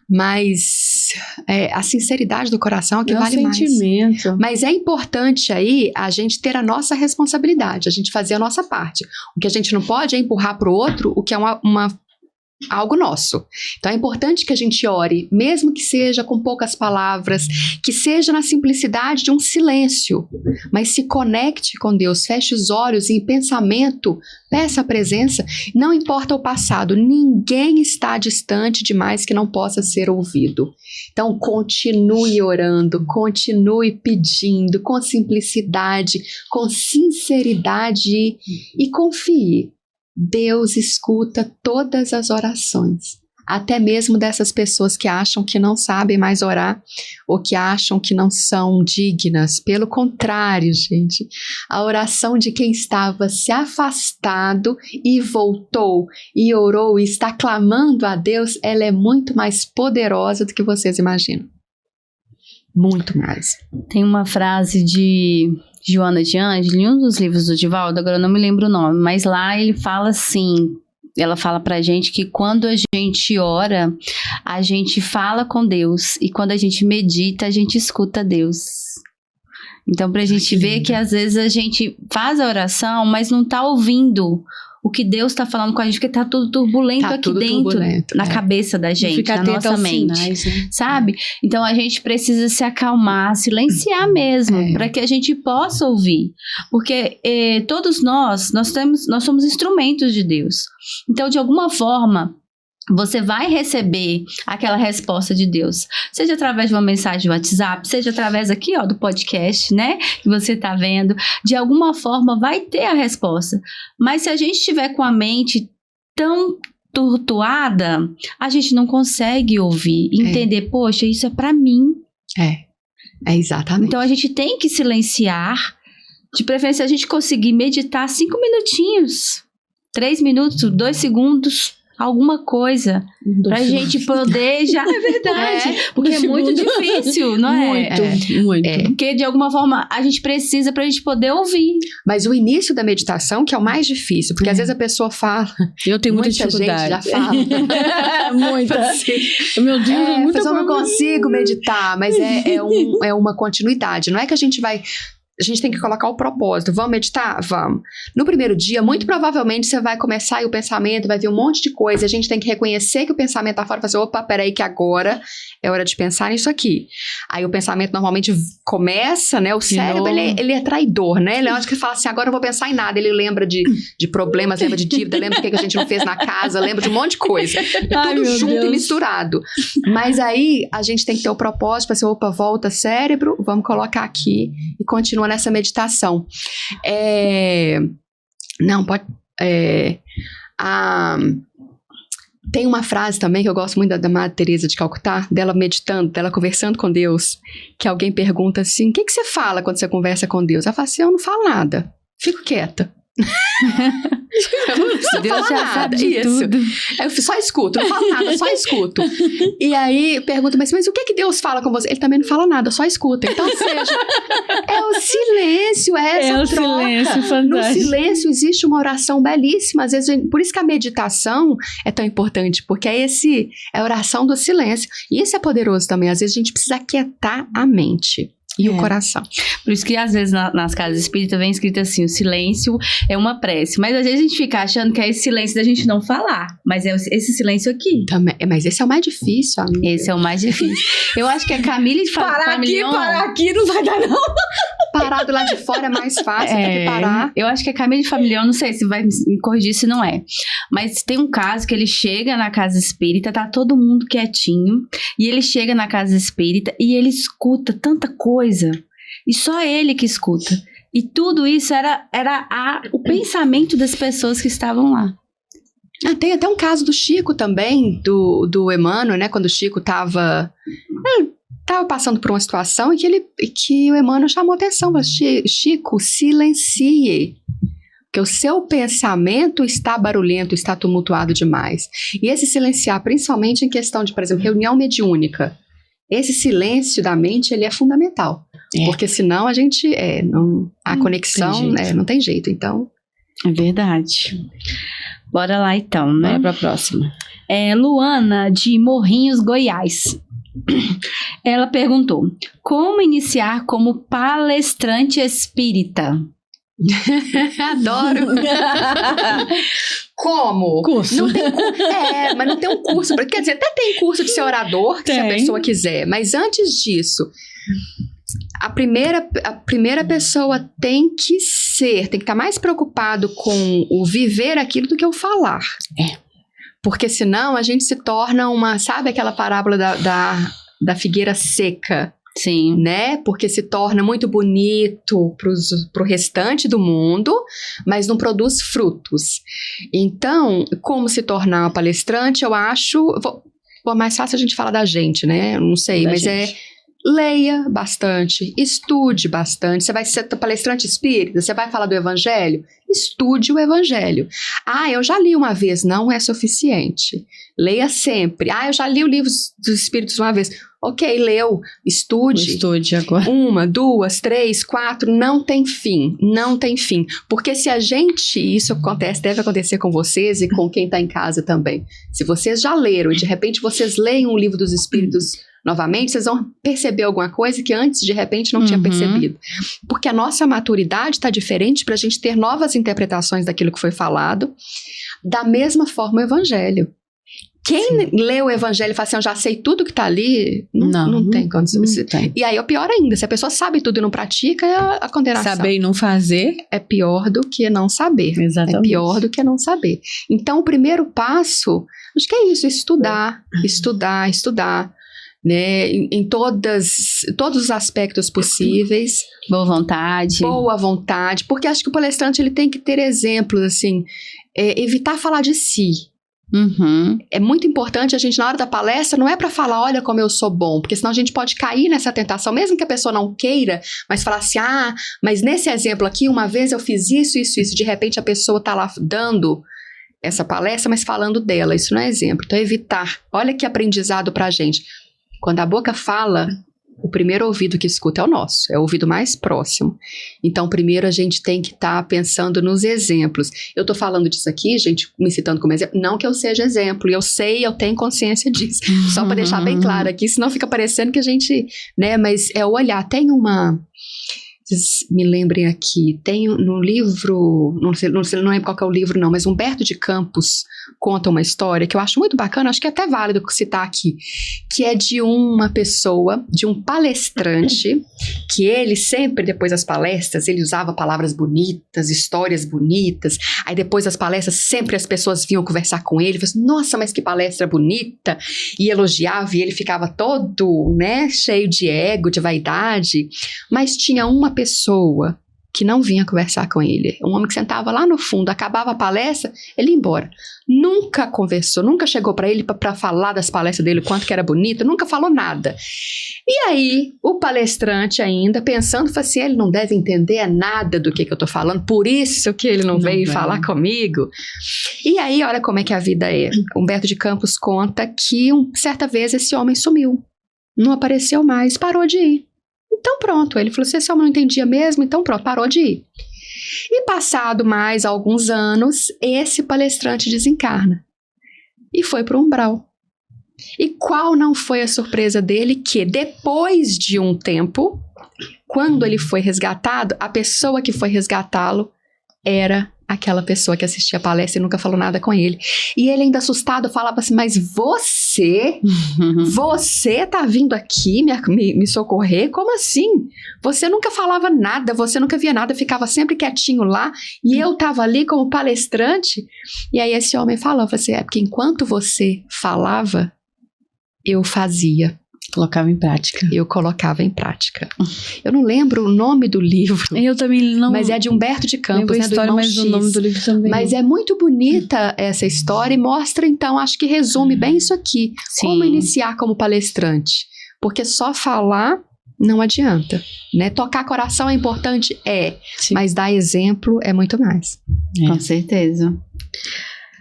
B: Mas a sinceridade do coração é o que vale mais. Mas é importante aí a gente ter a nossa responsabilidade, a gente fazer a nossa parte. O que a gente não pode é empurrar pro outro o que é uma algo nosso. Então é importante que a gente ore, mesmo que seja com poucas palavras, que seja na simplicidade de um silêncio, mas se conecte com Deus, feche os olhos e em pensamento peça a presença. Não importa o passado, ninguém está distante demais que não possa ser ouvido. Então continue orando, continue pedindo com simplicidade, com sinceridade e confie. Deus escuta todas as orações, até mesmo dessas pessoas que acham que não sabem mais orar ou que acham que não são dignas. Pelo contrário, gente, a oração de quem estava se afastado e voltou e orou e está clamando a Deus, ela é muito mais poderosa do que vocês imaginam. Muito mais.
A: Tem uma frase de Joana de Ângeles, em um dos livros do Divaldo, agora eu não me lembro o nome, mas lá ele fala assim, ela fala pra gente que quando a gente ora, a gente fala com Deus, e quando a gente medita, a gente escuta Deus. Então pra gente ver que às vezes a gente faz a oração, mas não tá ouvindo o que Deus tá falando com a gente, porque tá tudo turbulento aqui dentro, na cabeça da gente, na nossa mente, sinais, né? Sabe? Então a gente precisa se acalmar, silenciar mesmo, para que a gente possa ouvir, porque todos nós somos instrumentos de Deus. Então de alguma forma você vai receber aquela resposta de Deus, seja através de uma mensagem de WhatsApp, seja através aqui, ó, do podcast, né, que você tá vendo, de alguma forma vai ter a resposta. Mas se a gente estiver com a mente tão tumultuada, a gente não consegue ouvir, entender, poxa, isso é pra mim.
B: É exatamente.
A: Então a gente tem que silenciar, de preferência a gente conseguir meditar 5 minutinhos, 3 minutos, 2 segundos, alguma coisa pra gente poder já, é verdade, porque é muito difícil, não é?
C: Muito.
A: Porque de alguma forma a gente precisa pra gente poder ouvir.
B: Mas o início da meditação que é o mais difícil, porque às vezes a pessoa fala,
C: eu tenho muita dificuldade.
B: Gente já fala.
C: Muita. Meu Deus,
B: eu não consigo meditar, mas é uma continuidade, não é que a gente tem que colocar o propósito. Vamos meditar? Vamos. No primeiro dia, muito provavelmente você vai começar e o pensamento vai vir um monte de coisa. A gente tem que reconhecer que o pensamento tá fora e fazer, opa, peraí que agora é hora de pensar nisso aqui. Aí o pensamento normalmente começa, né? O cérebro, ele é traidor, né? Ele acha que fala assim, agora eu vou pensar em nada. Ele lembra de problemas, lembra de dívida, lembra do que a gente não fez na casa, lembra de um monte de coisa. Tudo junto e misturado. Mas aí a gente tem que ter o propósito para ser, opa, volta cérebro, vamos colocar aqui e continua nessa meditação. Tem uma frase também que eu gosto muito da Madre Teresa de Calcutá, dela meditando, dela conversando com Deus, que alguém pergunta assim, o que você fala quando você conversa com Deus? Ela fala assim, eu não falo nada, fico quieta.
A: Deus já sabe de tudo.
B: Eu só escuto, não falo nada, só escuto. E aí pergunta, mas o que Deus fala com você? Ele também não fala nada, só escuta. Então, ou seja, é o silêncio, essa troca.
C: Silêncio, fantástico.
B: No silêncio existe uma oração belíssima. Às vezes, por isso que a meditação é tão importante, porque é a oração do silêncio. E isso é poderoso também. Às vezes a gente precisa aquietar a mente e o coração.
A: Por isso que às vezes nas casas espíritas vem escrito assim, o silêncio é uma prece. Mas às vezes a gente fica achando que é esse silêncio da gente não falar. Mas é esse silêncio aqui.
B: Também, mas esse é o mais difícil, amiga.
A: Esse é o mais difícil. Eu acho que a Camille
C: parar aqui não vai dar, não.
B: Parar do lado de fora é mais fácil do que parar.
A: Eu acho que a Camille Familhão, não sei se vai me corrigir se não é. Mas tem um caso que ele chega na casa espírita, tá todo mundo quietinho. E ele chega na casa espírita e ele escuta tanta coisa. E só ele que escuta. E tudo isso era o pensamento das pessoas que estavam lá.
B: Tem até um caso do Chico também, do Emmanuel, né? Quando o Chico estava passando por uma situação que o Emmanuel chamou atenção. Chico, silencie. Porque o seu pensamento está barulhento, está tumultuado demais. E esse silenciar, principalmente em questão de, por exemplo, reunião mediúnica. Esse silêncio da mente, ele é fundamental. Porque senão a gente, a conexão, não tem jeito, então...
A: É verdade. Bora lá então, né?
C: Bora pra próxima.
A: Luana, de Morrinhos, Goiás. Ela perguntou, como iniciar como palestrante espírita?
B: Adoro. Como?
C: Curso.
B: Não tem mas não tem um curso. Quer dizer, até tem curso de ser orador, se a pessoa quiser. Mas antes disso, a primeira pessoa tem que estar mais preocupado com o viver aquilo do que o falar. Porque senão a gente se torna sabe aquela parábola da figueira seca?
A: Sim.
B: Né? Porque se torna muito bonito pro restante do mundo, mas não produz frutos. Então, como se tornar uma palestrante, eu acho... mais fácil a gente falar da gente, né? Não sei, mas leia bastante, estude bastante. Você vai ser palestrante espírita, você vai falar do evangelho? Estude o evangelho. Eu já li uma vez, não é suficiente. Leia sempre. Eu já li o livro dos espíritos uma vez. Ok, leu, estude.
C: Estude agora.
B: 1, 2, 3, 4, não tem fim, não tem fim. Porque se isso deve acontecer com vocês e com quem está em casa também. Se vocês já leram e de repente vocês leem um livro dos espíritos novamente, vocês vão perceber alguma coisa que antes de repente não tinha percebido. Porque a nossa maturidade está diferente para a gente ter novas interpretações daquilo que foi falado. Da mesma forma o evangelho. Quem lê o evangelho e fala assim, eu já sei tudo que está ali, não tem condição. E aí é pior ainda, se a pessoa sabe tudo e não pratica, é a condenação.
C: Saber e não fazer
B: é pior do que não saber.
C: Exatamente.
B: É pior do que não saber. Então o primeiro passo, acho que é isso, estudar, né, em todos os aspectos possíveis.
A: Boa vontade, porque acho que o palestrante ele tem que ter exemplos, assim, evitar falar de si. É muito importante a gente, na hora da palestra, não é para falar, olha como eu sou bom, porque senão a gente pode cair nessa tentação, mesmo que a pessoa não queira, mas falar assim, mas nesse exemplo aqui, uma vez eu fiz isso, de repente a pessoa tá lá dando essa palestra, mas falando dela, isso não é exemplo. Então evitar, olha que aprendizado pra gente. Quando a boca fala, o primeiro ouvido que escuta é o nosso, é o ouvido mais próximo. Então, primeiro a gente tem que estar pensando nos exemplos. Eu estou falando disso aqui, gente, me citando como exemplo, não que eu seja exemplo, eu sei, eu tenho consciência disso. Só para deixar bem claro aqui, senão fica parecendo que a gente, né, mas é olhar, tem uma... Vocês me lembrem aqui, tem no livro, não lembro qual que é o livro não, mas Humberto de Campos conta uma história que eu acho muito bacana, acho que é até válido citar aqui, que é de uma pessoa, de um palestrante, que ele sempre, depois das palestras, ele usava palavras bonitas, histórias bonitas, aí depois das palestras, sempre as pessoas vinham conversar com ele, falavam assim, nossa, mas que palestra bonita, e elogiava, e ele ficava todo, né, cheio de ego, de vaidade, mas tinha uma pessoa que não vinha conversar com ele, um homem que sentava lá no fundo, acabava a palestra, ele ia embora, nunca conversou, nunca chegou para ele para falar das palestras dele, quanto que era bonito, nunca falou nada. E aí o palestrante ainda pensando, falou assim, ele não deve entender nada do que eu tô falando, por isso que ele não veio falar comigo. E aí olha como é que a vida é. Humberto de Campos conta que certa vez esse homem sumiu, não apareceu mais, parou de ir. Então pronto, ele falou, se esse homem não entendia mesmo, então pronto, parou de ir. E passado mais alguns anos, esse palestrante desencarna e foi para o umbral. E qual não foi a surpresa dele que depois de um tempo, quando ele foi resgatado, a pessoa que foi resgatá-lo era aquela pessoa que assistia a palestra e nunca falou nada com ele. E ele ainda assustado falava assim, mas você tá vindo aqui me socorrer? Como assim? Você nunca falava nada, você nunca via nada, ficava sempre quietinho lá e eu tava ali como palestrante. E aí esse homem falava assim, porque enquanto você falava, eu fazia.
C: Colocava em prática.
B: Eu colocava em prática. Eu não lembro o nome do livro.
C: Eu também não.
B: Mas é de Humberto de Campos, né?
C: História, mas o nome do livro também.
B: Mas é muito bonita essa história e mostra, então, acho que resume bem isso aqui.
A: Sim.
B: Como iniciar como palestrante. Porque só falar não adianta, né? Tocar coração é importante? Sim. Mas dar exemplo é muito mais.
A: Com certeza.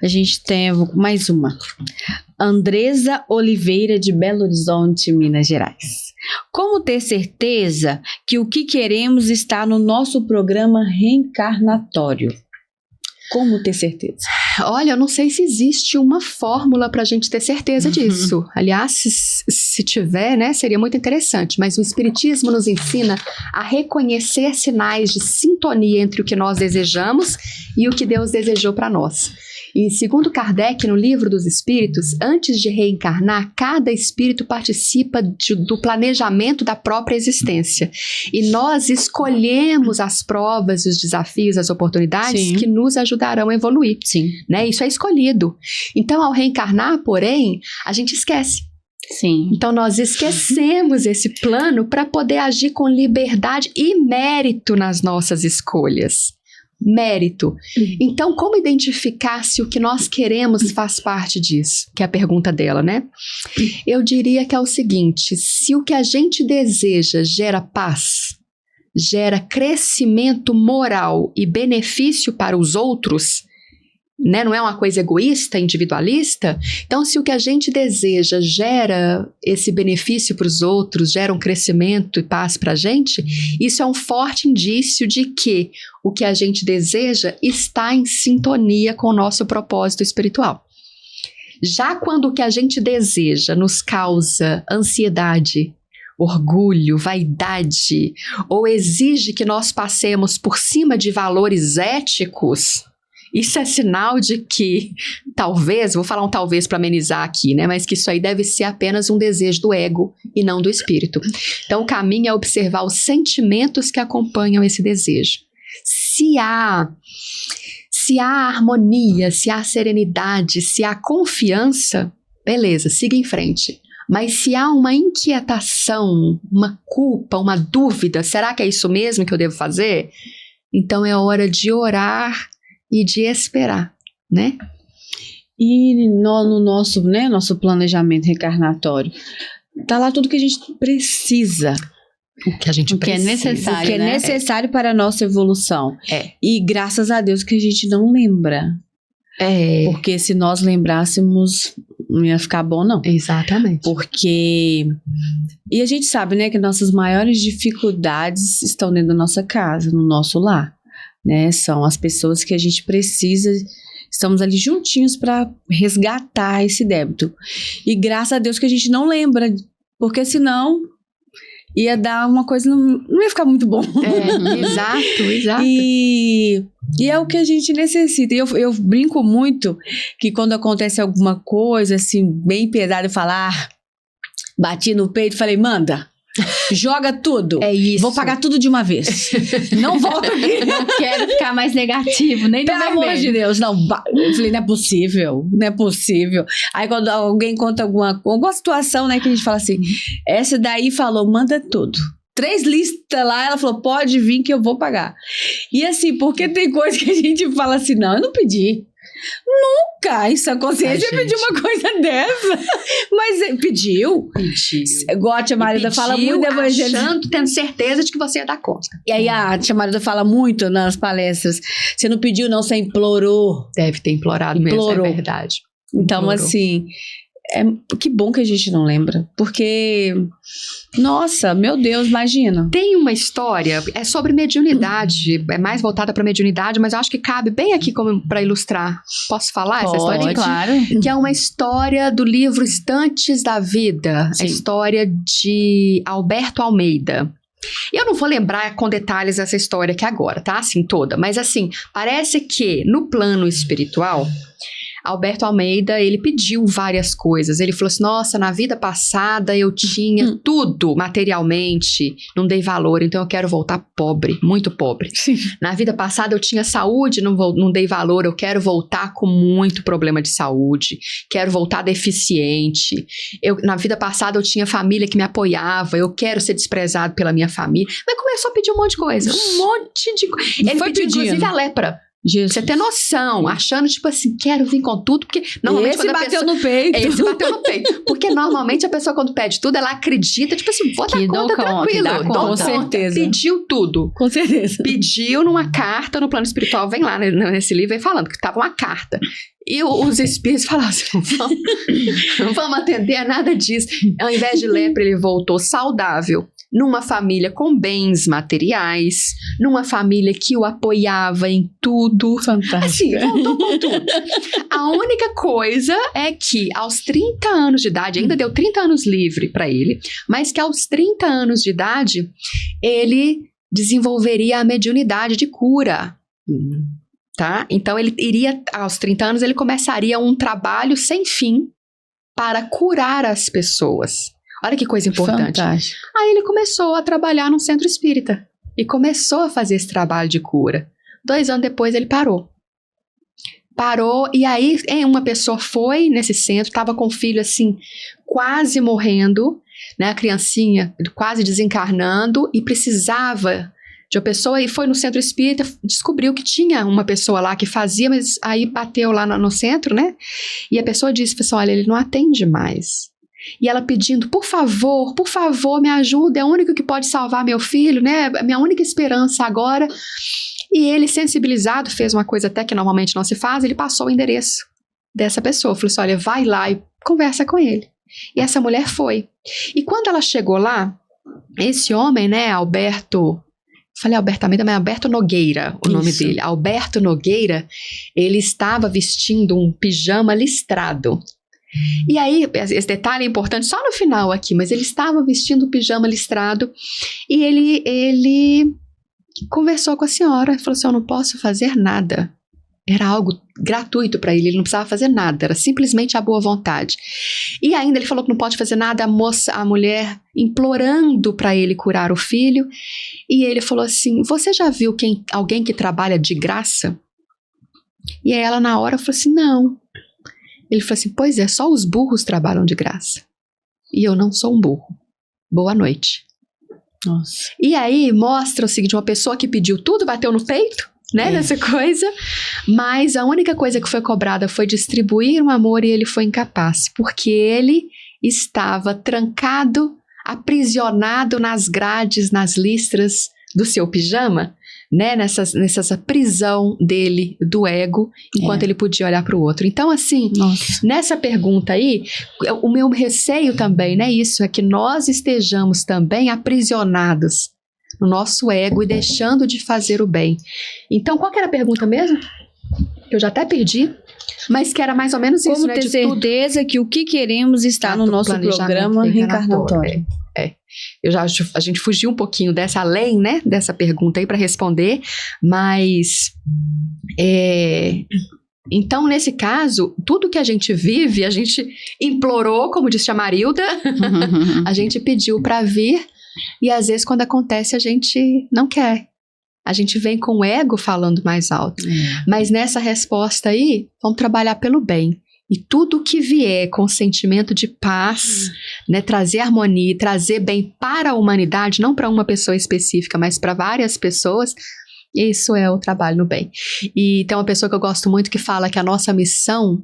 C: A gente tem mais uma. Andresa Oliveira, de Belo Horizonte, Minas Gerais. Como ter certeza que o que queremos está no nosso programa reencarnatório? Como ter certeza?
B: Olha, eu não sei se existe uma fórmula para a gente ter certeza disso. Aliás, se tiver, né, seria muito interessante. Mas o Espiritismo nos ensina a reconhecer sinais de sintonia entre o que nós desejamos e o que Deus desejou para nós. E segundo Kardec, no Livro dos Espíritos, antes de reencarnar, cada espírito participa do planejamento da própria existência. E nós escolhemos as provas, os desafios, as oportunidades Sim. que nos ajudarão a evoluir.
C: Sim.
B: Né? Isso é escolhido. Então, ao reencarnar, porém, a gente esquece.
A: Sim.
B: Então, nós esquecemos esse plano para poder agir com liberdade e mérito nas nossas escolhas. Mérito. Então, como identificar se o que nós queremos faz parte disso? Que é a pergunta dela, né? Eu diria que é o seguinte: se o que a gente deseja gera paz, gera crescimento moral e benefício para os outros, né? Não é uma coisa egoísta, individualista. Então, se o que a gente deseja gera esse benefício para os outros, gera um crescimento e paz para a gente, isso é um forte indício de que o que a gente deseja está em sintonia com o nosso propósito espiritual. Já quando o que a gente deseja nos causa ansiedade, orgulho, vaidade, ou exige que nós passemos por cima de valores éticos, isso é sinal de que, talvez, vou falar um talvez para amenizar aqui, né? Mas que isso aí deve ser apenas um desejo do ego e não do espírito. Então, o caminho é observar os sentimentos que acompanham esse desejo. Se há harmonia, se há serenidade, se há confiança, beleza, siga em frente. Mas se há uma inquietação, uma culpa, uma dúvida, será que é isso mesmo que eu devo fazer? Então, é hora de orar e de esperar, né?
C: E no nosso, né, nosso planejamento reencarnatório, tá lá tudo que a gente precisa.
B: O que a gente precisa.
A: Que é necessário,
C: o que é necessário para a nossa evolução. E graças a Deus que a gente não lembra. Porque se nós lembrássemos, não ia ficar bom, não.
B: Exatamente.
C: Porque... E a gente sabe, né, que nossas maiores dificuldades estão dentro da nossa casa, no nosso lar. Né, são as pessoas que a gente precisa, estamos ali juntinhos para resgatar esse débito. E graças a Deus que a gente não lembra, porque senão ia dar uma coisa, não ia ficar muito bom.
B: Exato.
C: E é o que a gente necessita. Eu brinco muito que quando acontece alguma coisa assim, bem pesada, eu falo, bati no peito e falei, manda. Joga tudo.
B: É isso.
C: Vou pagar tudo de uma vez. Não volto aqui.
A: Não quero ficar mais negativo, nem
C: pelo amor de Deus. Não, eu falei, não é possível. Aí quando alguém conta alguma situação, né, que a gente fala assim, essa daí falou, manda tudo. 3 listas lá, ela falou, pode vir que eu vou pagar. E assim, porque tem coisa que a gente fala assim, não, eu não pedi. Nunca, em sua consciência, pediu uma coisa dessa. Mas pediu. Igual a tia Marida fala muito,
B: achando, tendo certeza de que você ia dar conta.
C: E aí a tia Marida fala muito nas palestras, você não pediu não, você implorou.
B: Deve ter implorado mesmo, é verdade.
C: Então, assim, que bom que a gente não lembra, porque, nossa, meu Deus, imagina.
B: Tem uma história, é sobre mediunidade, é mais voltada para mediunidade, mas eu acho que cabe bem aqui para ilustrar. Posso falar essa história?
A: Claro.
B: Que é uma história do livro Instantes da Vida, a história de Alberto Almeida. Eu não vou lembrar com detalhes essa história aqui agora, tá? Assim, toda. Mas assim, parece que no plano espiritual, Alberto Almeida, ele pediu várias coisas. Ele falou assim, nossa, na vida passada eu tinha tudo materialmente, não dei valor, então eu quero voltar pobre, muito pobre.
C: Sim.
B: Na vida passada eu tinha saúde, não dei valor, eu quero voltar com muito problema de saúde, quero voltar deficiente. Na vida passada eu tinha família que me apoiava, eu quero ser desprezado pela minha família. Mas começou a pedir um monte de coisa, Ele pediu inclusive a lepra.
C: Jesus.
B: Você ter noção, achando tipo assim, quero vir com tudo, porque normalmente
C: esse bateu no peito.
B: Esse bateu no peito. Porque normalmente a pessoa quando pede tudo, ela acredita, tipo assim, vou dar conta tranquilo.
C: Com certeza.
B: Pediu tudo.
C: Com certeza.
B: Pediu numa carta no plano espiritual, vem lá nesse livro, vem falando que tava uma carta. E os espíritos falaram assim, não vamos atender a nada disso. Ao invés de lepra, ele voltou saudável, numa família com bens materiais, numa família que o apoiava em tudo.
C: Fantástico.
B: Assim, voltou com tudo. A única coisa é que aos 30 anos de idade, ainda deu 30 anos livre para ele, mas que aos 30 anos de idade, ele desenvolveria a mediunidade de cura. Tá? Então, ele iria, aos 30 anos, ele começaria um trabalho sem fim para curar as pessoas. Olha que coisa importante.
C: Fantástico.
B: Aí ele começou a trabalhar no centro espírita e começou a fazer esse trabalho de cura. 2 anos depois ele parou. E aí uma pessoa foi nesse centro, estava com o filho assim, quase morrendo, né, a criancinha quase desencarnando e precisava de uma pessoa, e foi no centro espírita, descobriu que tinha uma pessoa lá que fazia, mas aí bateu lá no centro, né, e a pessoa disse, pessoal, olha, ele não atende mais. E ela pedindo, por favor, me ajuda, é o único que pode salvar meu filho, né? Minha única esperança agora. E ele, sensibilizado, fez uma coisa até que normalmente não se faz, ele passou o endereço dessa pessoa. Falou assim, olha, vai lá e conversa com ele. E essa mulher foi. E quando ela chegou lá, esse homem, né, Alberto... Falei Alberto Almeida, mas é Alberto Nogueira, o nome dele. Alberto Nogueira, ele estava vestindo um pijama listrado. E aí, esse detalhe é importante só no final aqui, mas ele estava vestindo um pijama listrado e ele conversou com a senhora e falou assim, eu não posso fazer nada. Era algo gratuito para ele não precisava fazer nada, era simplesmente a boa vontade. E ainda ele falou que não pode fazer nada, a mulher implorando para ele curar o filho, e ele falou assim, você já viu alguém que trabalha de graça? E aí ela na hora falou assim, não. Ele falou assim, pois é, só os burros trabalham de graça. E eu não sou um burro. Boa noite.
C: Nossa.
B: E aí mostra o seguinte, uma pessoa que pediu tudo, bateu no peito, né, nessa coisa, mas a única coisa que foi cobrada foi distribuir um amor e ele foi incapaz, porque ele estava trancado, aprisionado nas grades, nas listras do seu pijama, né, nessa prisão dele, do ego, enquanto ele podia olhar para o outro. Então, assim, nessa pergunta aí, o meu receio também, né, isso, é que nós estejamos também aprisionados no nosso ego e deixando de fazer o bem. Então, qual que era a pergunta mesmo? Eu já até perdi, mas que era mais ou menos isso,
C: como
B: né?
C: Como ter certeza que o que queremos está no nosso programa reencarnatório.
B: A gente fugiu um pouquinho dessa, além, né, dessa pergunta aí para responder, mas então, nesse caso, tudo que a gente vive, a gente implorou, como disse a Marilda, a gente pediu para vir, e às vezes quando acontece a gente não quer. A gente vem com o ego falando mais alto. Mas nessa resposta aí, vamos trabalhar pelo bem. E tudo que vier com sentimento de paz, né, trazer harmonia, trazer bem para a humanidade, não para uma pessoa específica, mas para várias pessoas, isso é o trabalho no bem. E tem uma pessoa que eu gosto muito que fala que a nossa missão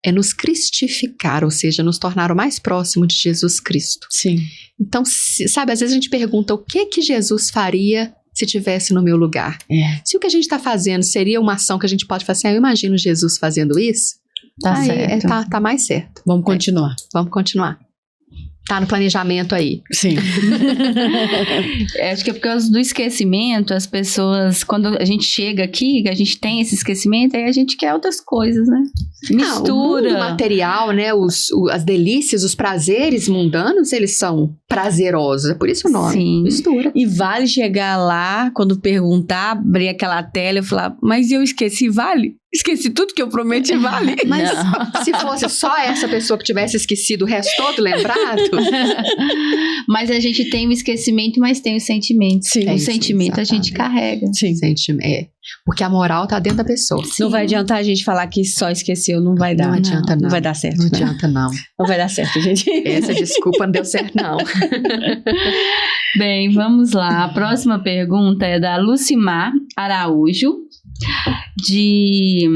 B: é nos cristificar, ou seja, nos tornar o mais próximo de Jesus Cristo.
C: Sim.
B: Então, sabe, às vezes a gente pergunta o que Jesus faria se estivesse no meu lugar. Se o que a gente está fazendo seria uma ação que a gente pode fazer, eu imagino Jesus fazendo isso,
A: tá certo.
B: Tá mais certo.
C: Vamos continuar.
B: Vamos continuar. Tá no planejamento aí.
C: Sim.
A: Acho que é por causa do esquecimento, as pessoas, quando a gente chega aqui, que a gente tem esse esquecimento, aí a gente quer outras coisas, né? Mistura.
B: O mundo material, né? As delícias, os prazeres mundanos, eles são prazerosos. É por isso o nome.
A: Sim.
B: Mistura.
C: E vale chegar lá, quando perguntar, abrir aquela tela e falar, mas eu esqueci, vale? Esqueci tudo que eu prometi, vale?
B: Mas se fosse só essa pessoa que tivesse esquecido o resto todo lembrado...
A: Mas a gente tem o esquecimento, mas tem o sentimento.
C: Sim,
A: o sentimento a gente carrega.
C: Sim.
B: Porque a moral tá dentro da pessoa.
C: Sim. Não vai adiantar a gente falar que só esqueceu, não vai dar.
B: Não adianta não.
C: Não vai dar certo.
B: Não adianta não.
C: Não vai dar certo, gente.
B: Essa desculpa não deu certo não.
A: Bem, vamos lá. A próxima pergunta é da Lucimar Araújo, de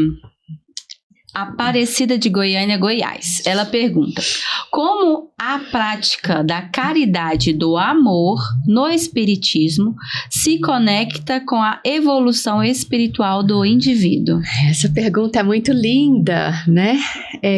A: Aparecida de Goiânia, Goiás. Ela pergunta: como a prática da caridade e do amor no espiritismo se conecta com a evolução espiritual do indivíduo?
B: Essa pergunta é muito linda, né?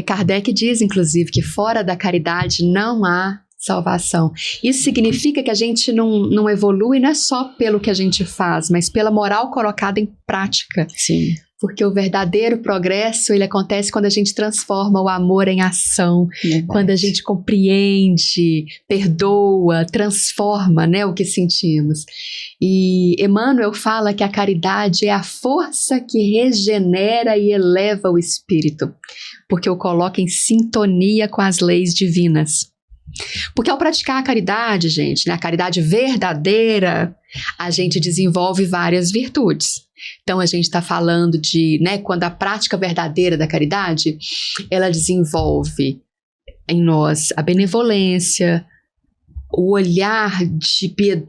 B: Kardec diz, inclusive, que fora da caridade não há salvação. Isso significa que a gente não evolui não é só pelo que a gente faz, mas pela moral colocada em prática.
C: Sim.
B: Porque o verdadeiro progresso, ele acontece quando a gente transforma o amor em ação, quando a gente compreende, perdoa, transforma, né, o que sentimos. E Emmanuel fala que a caridade é a força que regenera e eleva o espírito, porque o coloca em sintonia com as leis divinas. Porque ao praticar a caridade, gente, né, a caridade verdadeira, a gente desenvolve várias virtudes. Então a gente está falando de, né, quando a prática verdadeira da caridade, ela desenvolve em nós a benevolência, o olhar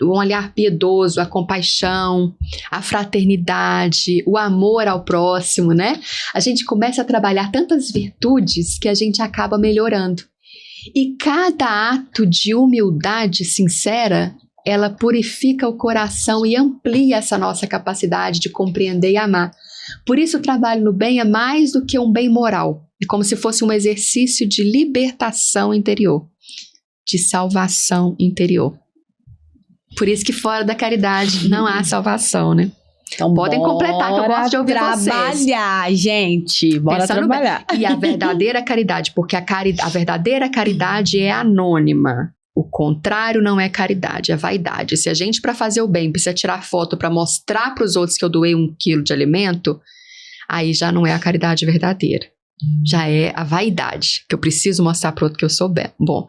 B: um olhar piedoso, a compaixão, a fraternidade, o amor ao próximo, né? A gente começa a trabalhar tantas virtudes que a gente acaba melhorando. E cada ato de humildade sincera, ela purifica o coração e amplia essa nossa capacidade de compreender e amar. Por isso o trabalho no bem é mais do que um bem moral. É como se fosse um exercício de libertação interior, de salvação interior. Por isso que fora da caridade não há salvação, né?
C: Então,
B: podem completar, que eu gosto de ouvir
C: trabalhar,
B: vocês.
C: Gente, bora pensando trabalhar.
B: Bem. E a verdadeira caridade, porque a verdadeira caridade é anônima. O contrário não é caridade, é vaidade. Se a gente, para fazer o bem, precisa tirar foto para mostrar para os outros que eu doei 1 quilo de alimento, aí já não é a caridade verdadeira. Já é a vaidade, que eu preciso mostrar para o outro que eu sou bom.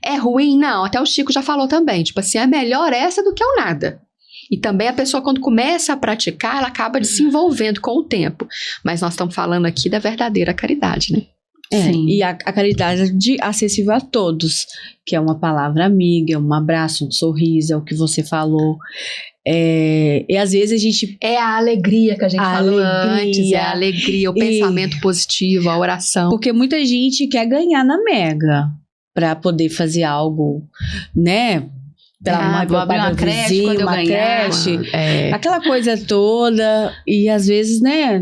B: É ruim? Não, até o Chico já falou também. Tipo assim, é melhor essa do que o nada. E também a pessoa, quando começa a praticar, ela acaba se envolvendo com o tempo. Mas nós estamos falando aqui da verdadeira caridade, né?
C: Sim. E a caridade acessível a todos, que é uma palavra amiga, é um abraço, um sorriso, é o que você falou. E às vezes a gente...
B: É a alegria que a gente falou antes, é a alegria, o pensamento positivo, a oração.
C: Porque muita gente quer ganhar na mega para poder fazer algo, né? Pela mãe,
A: vou abrir uma creche quando eu ganhar.
C: Aquela coisa toda. E às vezes, né,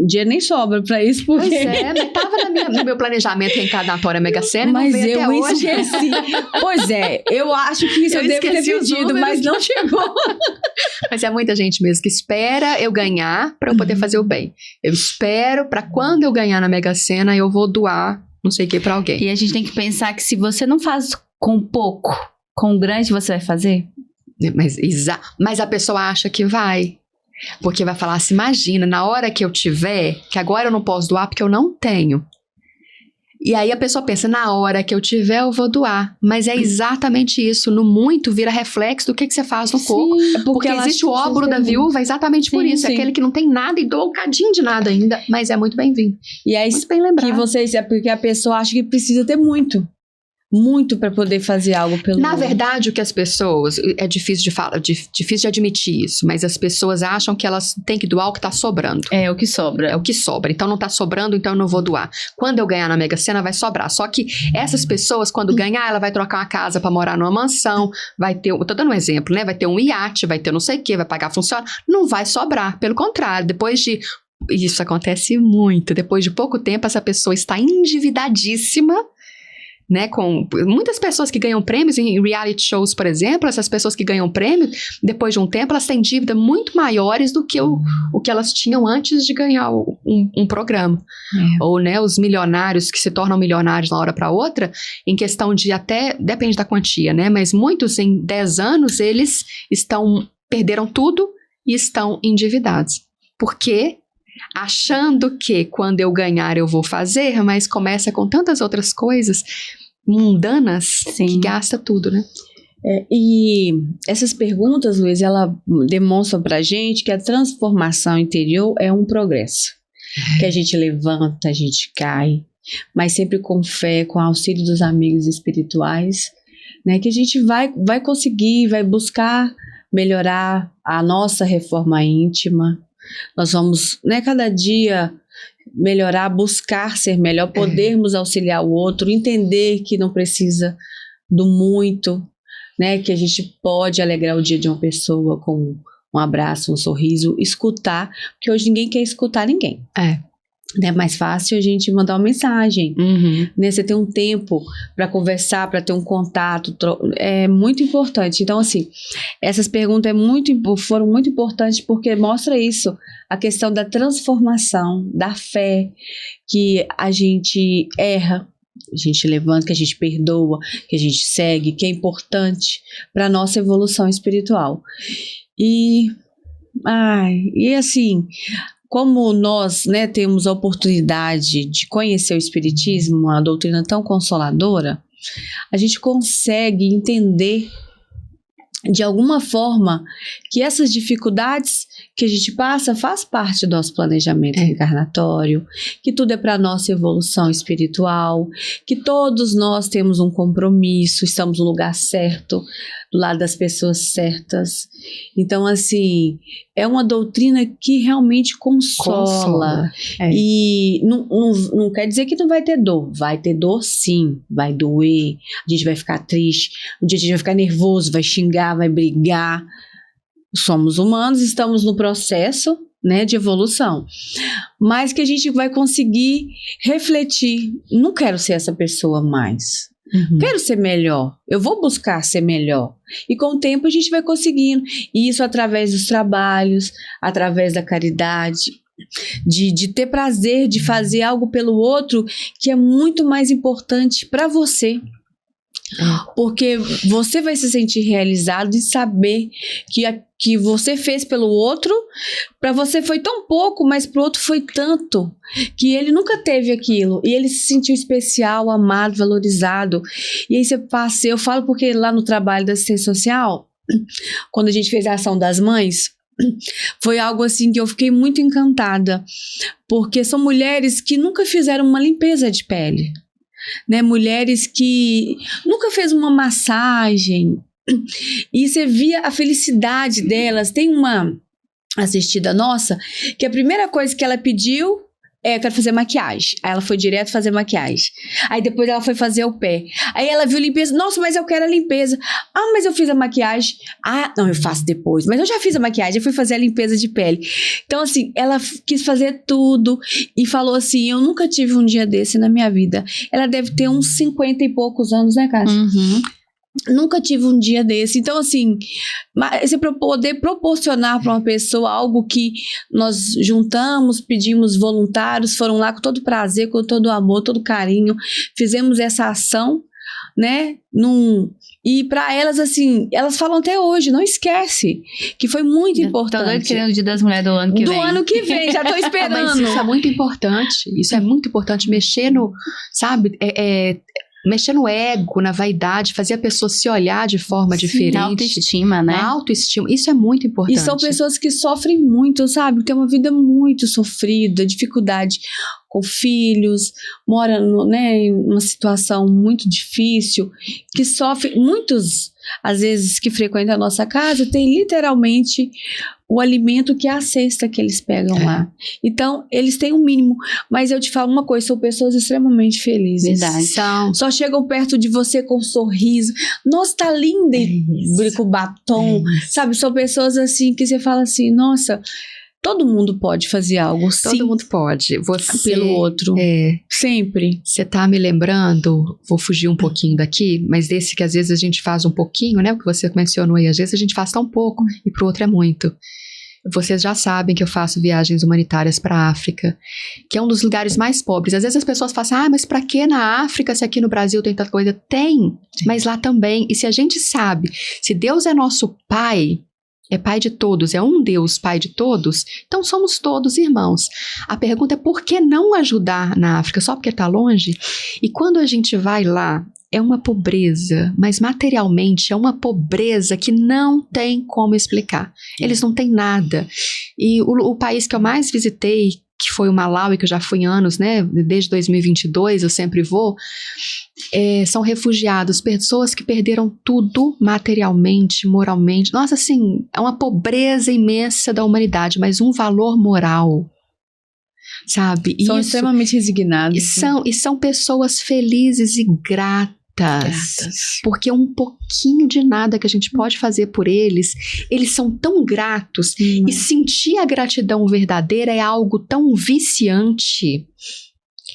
C: dinheiro nem sobra pra isso. Porque...
B: Pois mas tava no meu planejamento reencarnatório Mega Sena,
C: mas eu esqueci. Pois eu acho que isso eu devo ter pedido, mas não chegou.
B: Mas é muita gente mesmo que espera eu ganhar pra eu poder fazer o bem. Eu espero pra quando eu ganhar na Mega Sena, eu vou doar não sei o que pra alguém.
A: E a gente tem que pensar que se você não faz com pouco, com o grande você vai fazer?
B: Mas a pessoa acha que vai. Porque vai falar assim, imagina, na hora que eu tiver, que agora eu não posso doar porque eu não tenho. E aí a pessoa pensa, na hora que eu tiver eu vou doar. Mas é exatamente isso, no muito vira reflexo do que você faz no corpo. Porque existe o óbolo da viúva exatamente por isso. É aquele que não tem nada e doa um cadinho de nada ainda, mas é muito bem-vindo.
C: E é muito bem lembrado. É porque a pessoa acha que precisa ter muito para poder fazer algo pelo
B: Na verdade, o que as pessoas... É difícil de falar, difícil de admitir isso, mas as pessoas acham que elas têm que doar o que está sobrando.
A: É o que sobra.
B: É o que sobra. Então não está sobrando, então eu não vou doar. Quando eu ganhar na Mega Sena, vai sobrar. Só que essas pessoas, quando ganhar, ela vai trocar uma casa para morar numa mansão, vai ter... Eu tô dando um exemplo, né? Vai ter um iate, vai ter não sei o quê, vai pagar funcionário. Não vai sobrar. Pelo contrário, depois de... Isso acontece muito. Depois de pouco tempo, essa pessoa está endividadíssima, né, com muitas pessoas que ganham prêmios em reality shows, por exemplo. Essas pessoas que ganham prêmio, depois de um tempo, elas têm dívida muito maiores do que o que elas tinham antes de ganhar um programa. Ou, né, os milionários que se tornam milionários de uma hora para outra, em questão de até, depende da quantia, né, mas muitos em 10 anos, eles perderam tudo e estão endividados. Por quê? Achando que quando eu ganhar eu vou fazer, mas começa com tantas outras coisas mundanas que gasta tudo, né?
C: E essas perguntas, Luiz, ela demonstram pra gente que a transformação interior é um progresso. Que a gente levanta, a gente cai, mas sempre com fé, com o auxílio dos amigos espirituais, né? Que a gente vai conseguir, vai buscar melhorar a nossa reforma íntima. Nós vamos, né, cada dia melhorar, buscar ser melhor, podermos auxiliar o outro, entender que não precisa do muito, né? Que a gente pode alegrar o dia de uma pessoa com um abraço, um sorriso, escutar, porque hoje ninguém quer escutar ninguém. É mais fácil a gente mandar uma mensagem, né? Você ter um tempo para conversar, para ter um contato, é muito importante. Então, assim, essas perguntas foram muito importantes porque mostra isso, a questão da transformação, da fé, que a gente erra, a gente levanta, que a gente perdoa, que a gente segue, que é importante para a nossa evolução espiritual. E assim, como nós, né, temos a oportunidade de conhecer o Espiritismo, uma doutrina tão consoladora, a gente consegue entender de alguma forma que essas dificuldades que a gente passa faz parte do nosso planejamento reencarnatório, que tudo é para nossa evolução espiritual, que todos nós temos um compromisso, estamos no lugar certo, do lado das pessoas certas. Então, assim, é uma doutrina que realmente consola. E não quer dizer que não vai ter dor. Vai ter dor, sim. Vai doer. A gente vai ficar triste. Um dia a gente vai ficar nervoso, vai xingar, vai brigar. Somos humanos, estamos no processo, né, de evolução. Mas que a gente vai conseguir refletir. Não quero ser essa pessoa mais. Quero ser melhor, eu vou buscar ser melhor, e com o tempo a gente vai conseguindo, e isso através dos trabalhos, através da caridade, de ter prazer de fazer algo pelo outro que é muito mais importante para você, porque você vai se sentir realizado em saber que você fez pelo outro, para você foi tão pouco, mas para o outro foi tanto, que ele nunca teve aquilo, e ele se sentiu especial, amado, valorizado. E aí você passa, eu falo porque lá no trabalho da assistência social, quando a gente fez a ação das mães, foi algo assim que eu fiquei muito encantada, porque são mulheres que nunca fizeram uma limpeza de pele, né? Mulheres que nunca fez uma massagem, e você via a felicidade delas. Tem uma assistida nossa que a primeira coisa que ela pediu eu quero fazer maquiagem. Aí ela foi direto fazer maquiagem. Aí depois ela foi fazer o pé. Aí ela viu limpeza. Nossa, mas eu quero a limpeza. Ah, mas eu fiz a maquiagem. Ah, não, eu faço depois. Mas eu já fiz a maquiagem, eu fui fazer a limpeza de pele. Então, assim, ela quis fazer tudo e falou assim, eu nunca tive um dia desse na minha vida. Ela deve ter uns 50 e poucos anos, né, Cássia? Nunca tive um dia desse. Então, assim, você poder proporcionar para uma pessoa algo que nós juntamos, pedimos voluntários, foram lá com todo prazer, com todo amor, todo carinho, fizemos essa ação, né? E para elas, assim, elas falam até hoje, não esquece, que foi muito importante.
A: Tô doido querendo o Dia das Mulheres do ano que vem.
C: Do ano que vem, já tô esperando.
B: Mas isso é muito importante. Isso é muito importante, mexer no, sabe, mexer no ego, na vaidade, fazer a pessoa se olhar de forma diferente.
A: Na autoestima, né?
B: Na autoestima, isso é muito importante.
C: E são pessoas que sofrem muito, sabe? Tem uma vida muito sofrida, dificuldade com filhos, mora em uma situação muito difícil, que sofre. Muitos, às vezes, que frequentam a nossa casa, tem literalmente o alimento que é a cesta que eles pegam lá. Então, eles têm um mínimo. Mas eu te falo uma coisa, são pessoas extremamente felizes.
A: Verdade.
C: Só chegam perto de você com um sorriso. Nossa, tá linda! E brinca o batom. Sabe, são pessoas assim que você fala assim, nossa, todo mundo pode fazer algo, sim.
B: Todo mundo pode. Você,
C: pelo outro. Sempre.
B: Você tá me lembrando, vou fugir um pouquinho daqui, mas desse que às vezes a gente faz um pouquinho, né? O que você mencionou aí, às vezes a gente faz tão pouco e pro outro é muito. Vocês já sabem que eu faço viagens humanitárias para a África, que é um dos lugares mais pobres. Às vezes as pessoas falam assim, mas para que na África se aqui no Brasil tem tanta coisa? Tem, mas lá também. E se a gente sabe, se Deus é nosso Pai, é Pai de todos, é um Deus Pai de todos, então somos todos irmãos. A pergunta é por que não ajudar na África? Só porque está longe? E quando a gente vai lá, é uma pobreza, mas materialmente é uma pobreza que não tem como explicar. Eles não têm nada. E o país que eu mais visitei, que foi o Malawi, que eu já fui em anos, né? Desde 2022 eu sempre vou, são refugiados, pessoas que perderam tudo materialmente, moralmente. Nossa, assim, é uma pobreza imensa da humanidade, mas um valor moral sabe?
C: São extremamente resignados.
B: São pessoas felizes e gratas. Porque um pouquinho de nada que a gente pode fazer por eles são tão gratos. E sentir a gratidão verdadeira é algo tão viciante.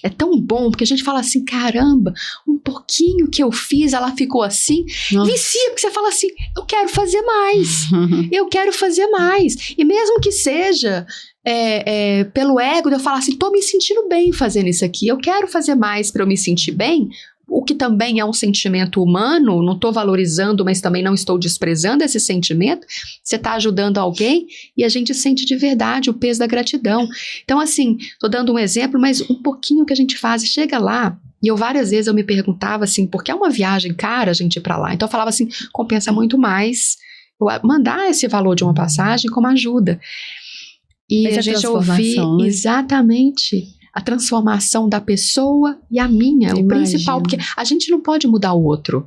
B: É tão bom, porque a gente fala assim, caramba, um pouquinho que eu fiz, ela ficou assim. Nossa. Vicia, porque você fala assim, eu quero fazer mais. Eu quero fazer mais. E mesmo que seja pelo ego, de eu falar assim, tô me sentindo bem fazendo isso aqui. Eu quero fazer mais para eu me sentir bem. O que também é um sentimento humano, não estou valorizando, mas também não estou desprezando esse sentimento. Você está ajudando alguém e a gente sente de verdade o peso da gratidão. Então, assim, estou dando um exemplo, mas um pouquinho que a gente faz, chega lá, e várias vezes eu me perguntava assim, porque é uma viagem cara a gente ir para lá. Então eu falava assim, compensa muito mais mandar esse valor de uma passagem como ajuda. E a gente ouvir exatamente a transformação da pessoa e a minha, o principal, porque a gente não pode mudar o outro.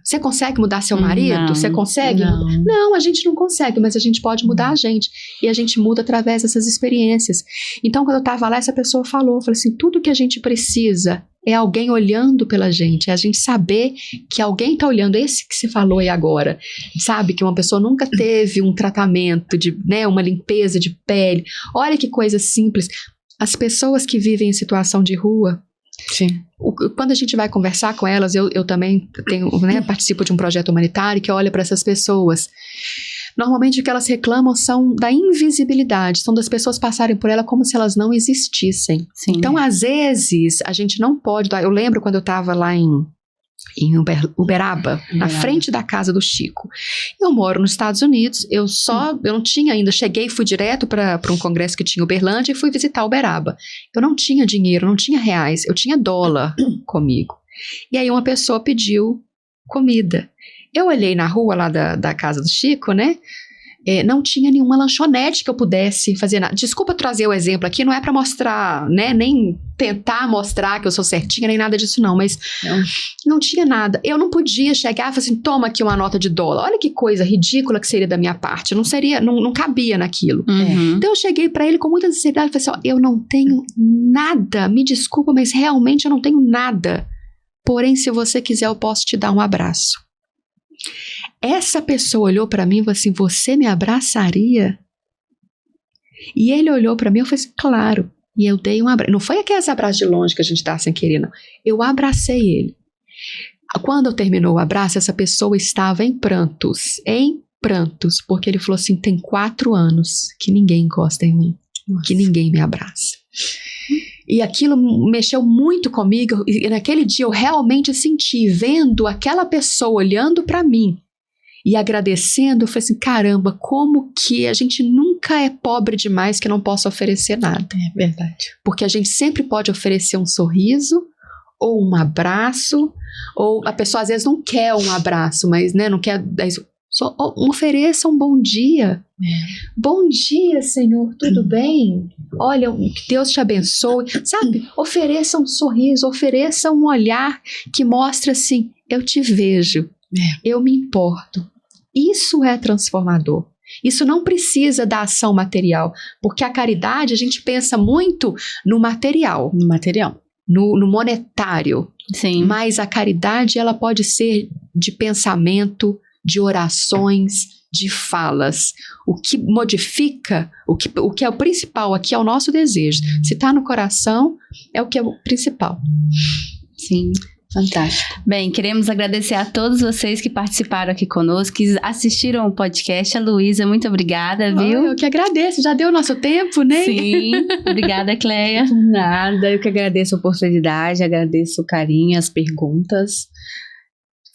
B: Você consegue mudar seu marido? Você consegue? Não, a gente não consegue, mas a gente pode mudar a gente. E a gente muda através dessas experiências. Então, quando eu estava lá, essa pessoa falou assim, tudo que a gente precisa é alguém olhando pela gente, é a gente saber que alguém está olhando, esse que você falou aí agora, sabe, que uma pessoa nunca teve um tratamento, uma limpeza de pele, olha que coisa simples. As pessoas que vivem em situação de rua, quando a gente vai conversar com elas, eu também participo de um projeto humanitário que olha para essas pessoas. Normalmente o que elas reclamam são da invisibilidade, são das pessoas passarem por ela como se elas não existissem. Então, às vezes, a gente não pode dar. Eu lembro quando eu estava lá em Uberaba, na frente da casa do Chico. Eu moro nos Estados Unidos, eu não tinha ainda, fui direto para um congresso que tinha em Uberlândia e fui visitar Uberaba. Eu não tinha dinheiro, não tinha reais, eu tinha dólar comigo. E aí uma pessoa pediu comida. Eu olhei na rua lá da casa do Chico, não tinha nenhuma lanchonete que eu pudesse fazer nada. Desculpa trazer o exemplo aqui, não é para mostrar, nem tentar mostrar que eu sou certinha, nem nada disso não, mas não tinha nada. Eu não podia chegar e falar assim, toma aqui uma nota de dólar. Olha que coisa ridícula que seria da minha parte. Não cabia naquilo. Então eu cheguei para ele com muita sinceridade e falei assim, eu não tenho nada, me desculpa, mas realmente eu não tenho nada. Porém, se você quiser, eu posso te dar um abraço. Essa pessoa olhou para mim e falou assim, você me abraçaria? E ele olhou para mim e eu falei assim, claro. E eu dei um abraço. Não foi aqueles abraços de longe que a gente dá sem querer, não. Eu abracei ele. Quando terminou o abraço, essa pessoa estava em prantos, porque ele falou assim, tem 4 anos que ninguém encosta em mim, que ninguém me abraça. E aquilo mexeu muito comigo, e naquele dia eu realmente senti, vendo aquela pessoa olhando para mim e agradecendo, eu falei assim, caramba, como que a gente nunca é pobre demais que não possa oferecer nada.
C: É verdade.
B: Porque a gente sempre pode oferecer um sorriso, ou um abraço, ou a pessoa às vezes não quer um abraço, mas não quer... Só ofereça um bom dia. Bom dia, Senhor, tudo bem? Olha, que Deus te abençoe. Sabe, ofereça um sorriso, ofereça um olhar que mostra assim, eu te vejo, eu me importo. Isso é transformador. Isso não precisa da ação material, porque a caridade a gente pensa muito no material. No monetário.
A: Sim.
B: Mas a caridade ela pode ser de pensamento, de orações, de falas. O que modifica, o que é o principal aqui é o nosso desejo. Se está no coração, é o que é o principal.
A: Sim.
C: Fantástico.
A: Bem, queremos agradecer a todos vocês que participaram aqui conosco, que assistiram o podcast. A Luísa, muito obrigada, viu?
B: Eu que agradeço, já deu o nosso tempo, né?
A: Sim, obrigada, Cleia.
C: Nada, eu que agradeço a oportunidade, agradeço o carinho, as perguntas.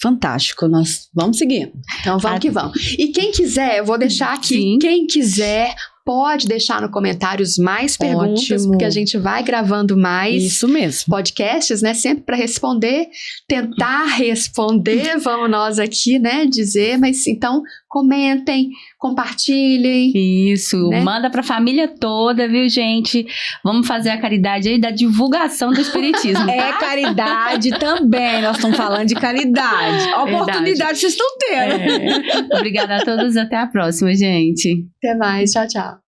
C: Fantástico, nós vamos seguir.
B: Então vamos que vamos. E quem quiser, eu vou deixar aqui,
A: Sim.
B: Quem quiser... Pode deixar no comentários mais perguntas,
C: Ótimo.
B: Porque a gente vai gravando mais
C: Isso mesmo.
B: podcasts, sempre para responder, tentar responder, vamos nós aqui, dizer, mas então comentem, compartilhem.
A: Isso, manda pra família toda, viu, gente? Vamos fazer a caridade aí da divulgação do espiritismo.
C: É caridade também, nós estamos falando de caridade. A oportunidade vocês estão tendo.
A: Obrigada a todos, até a próxima, gente.
B: Até mais, tchau, tchau.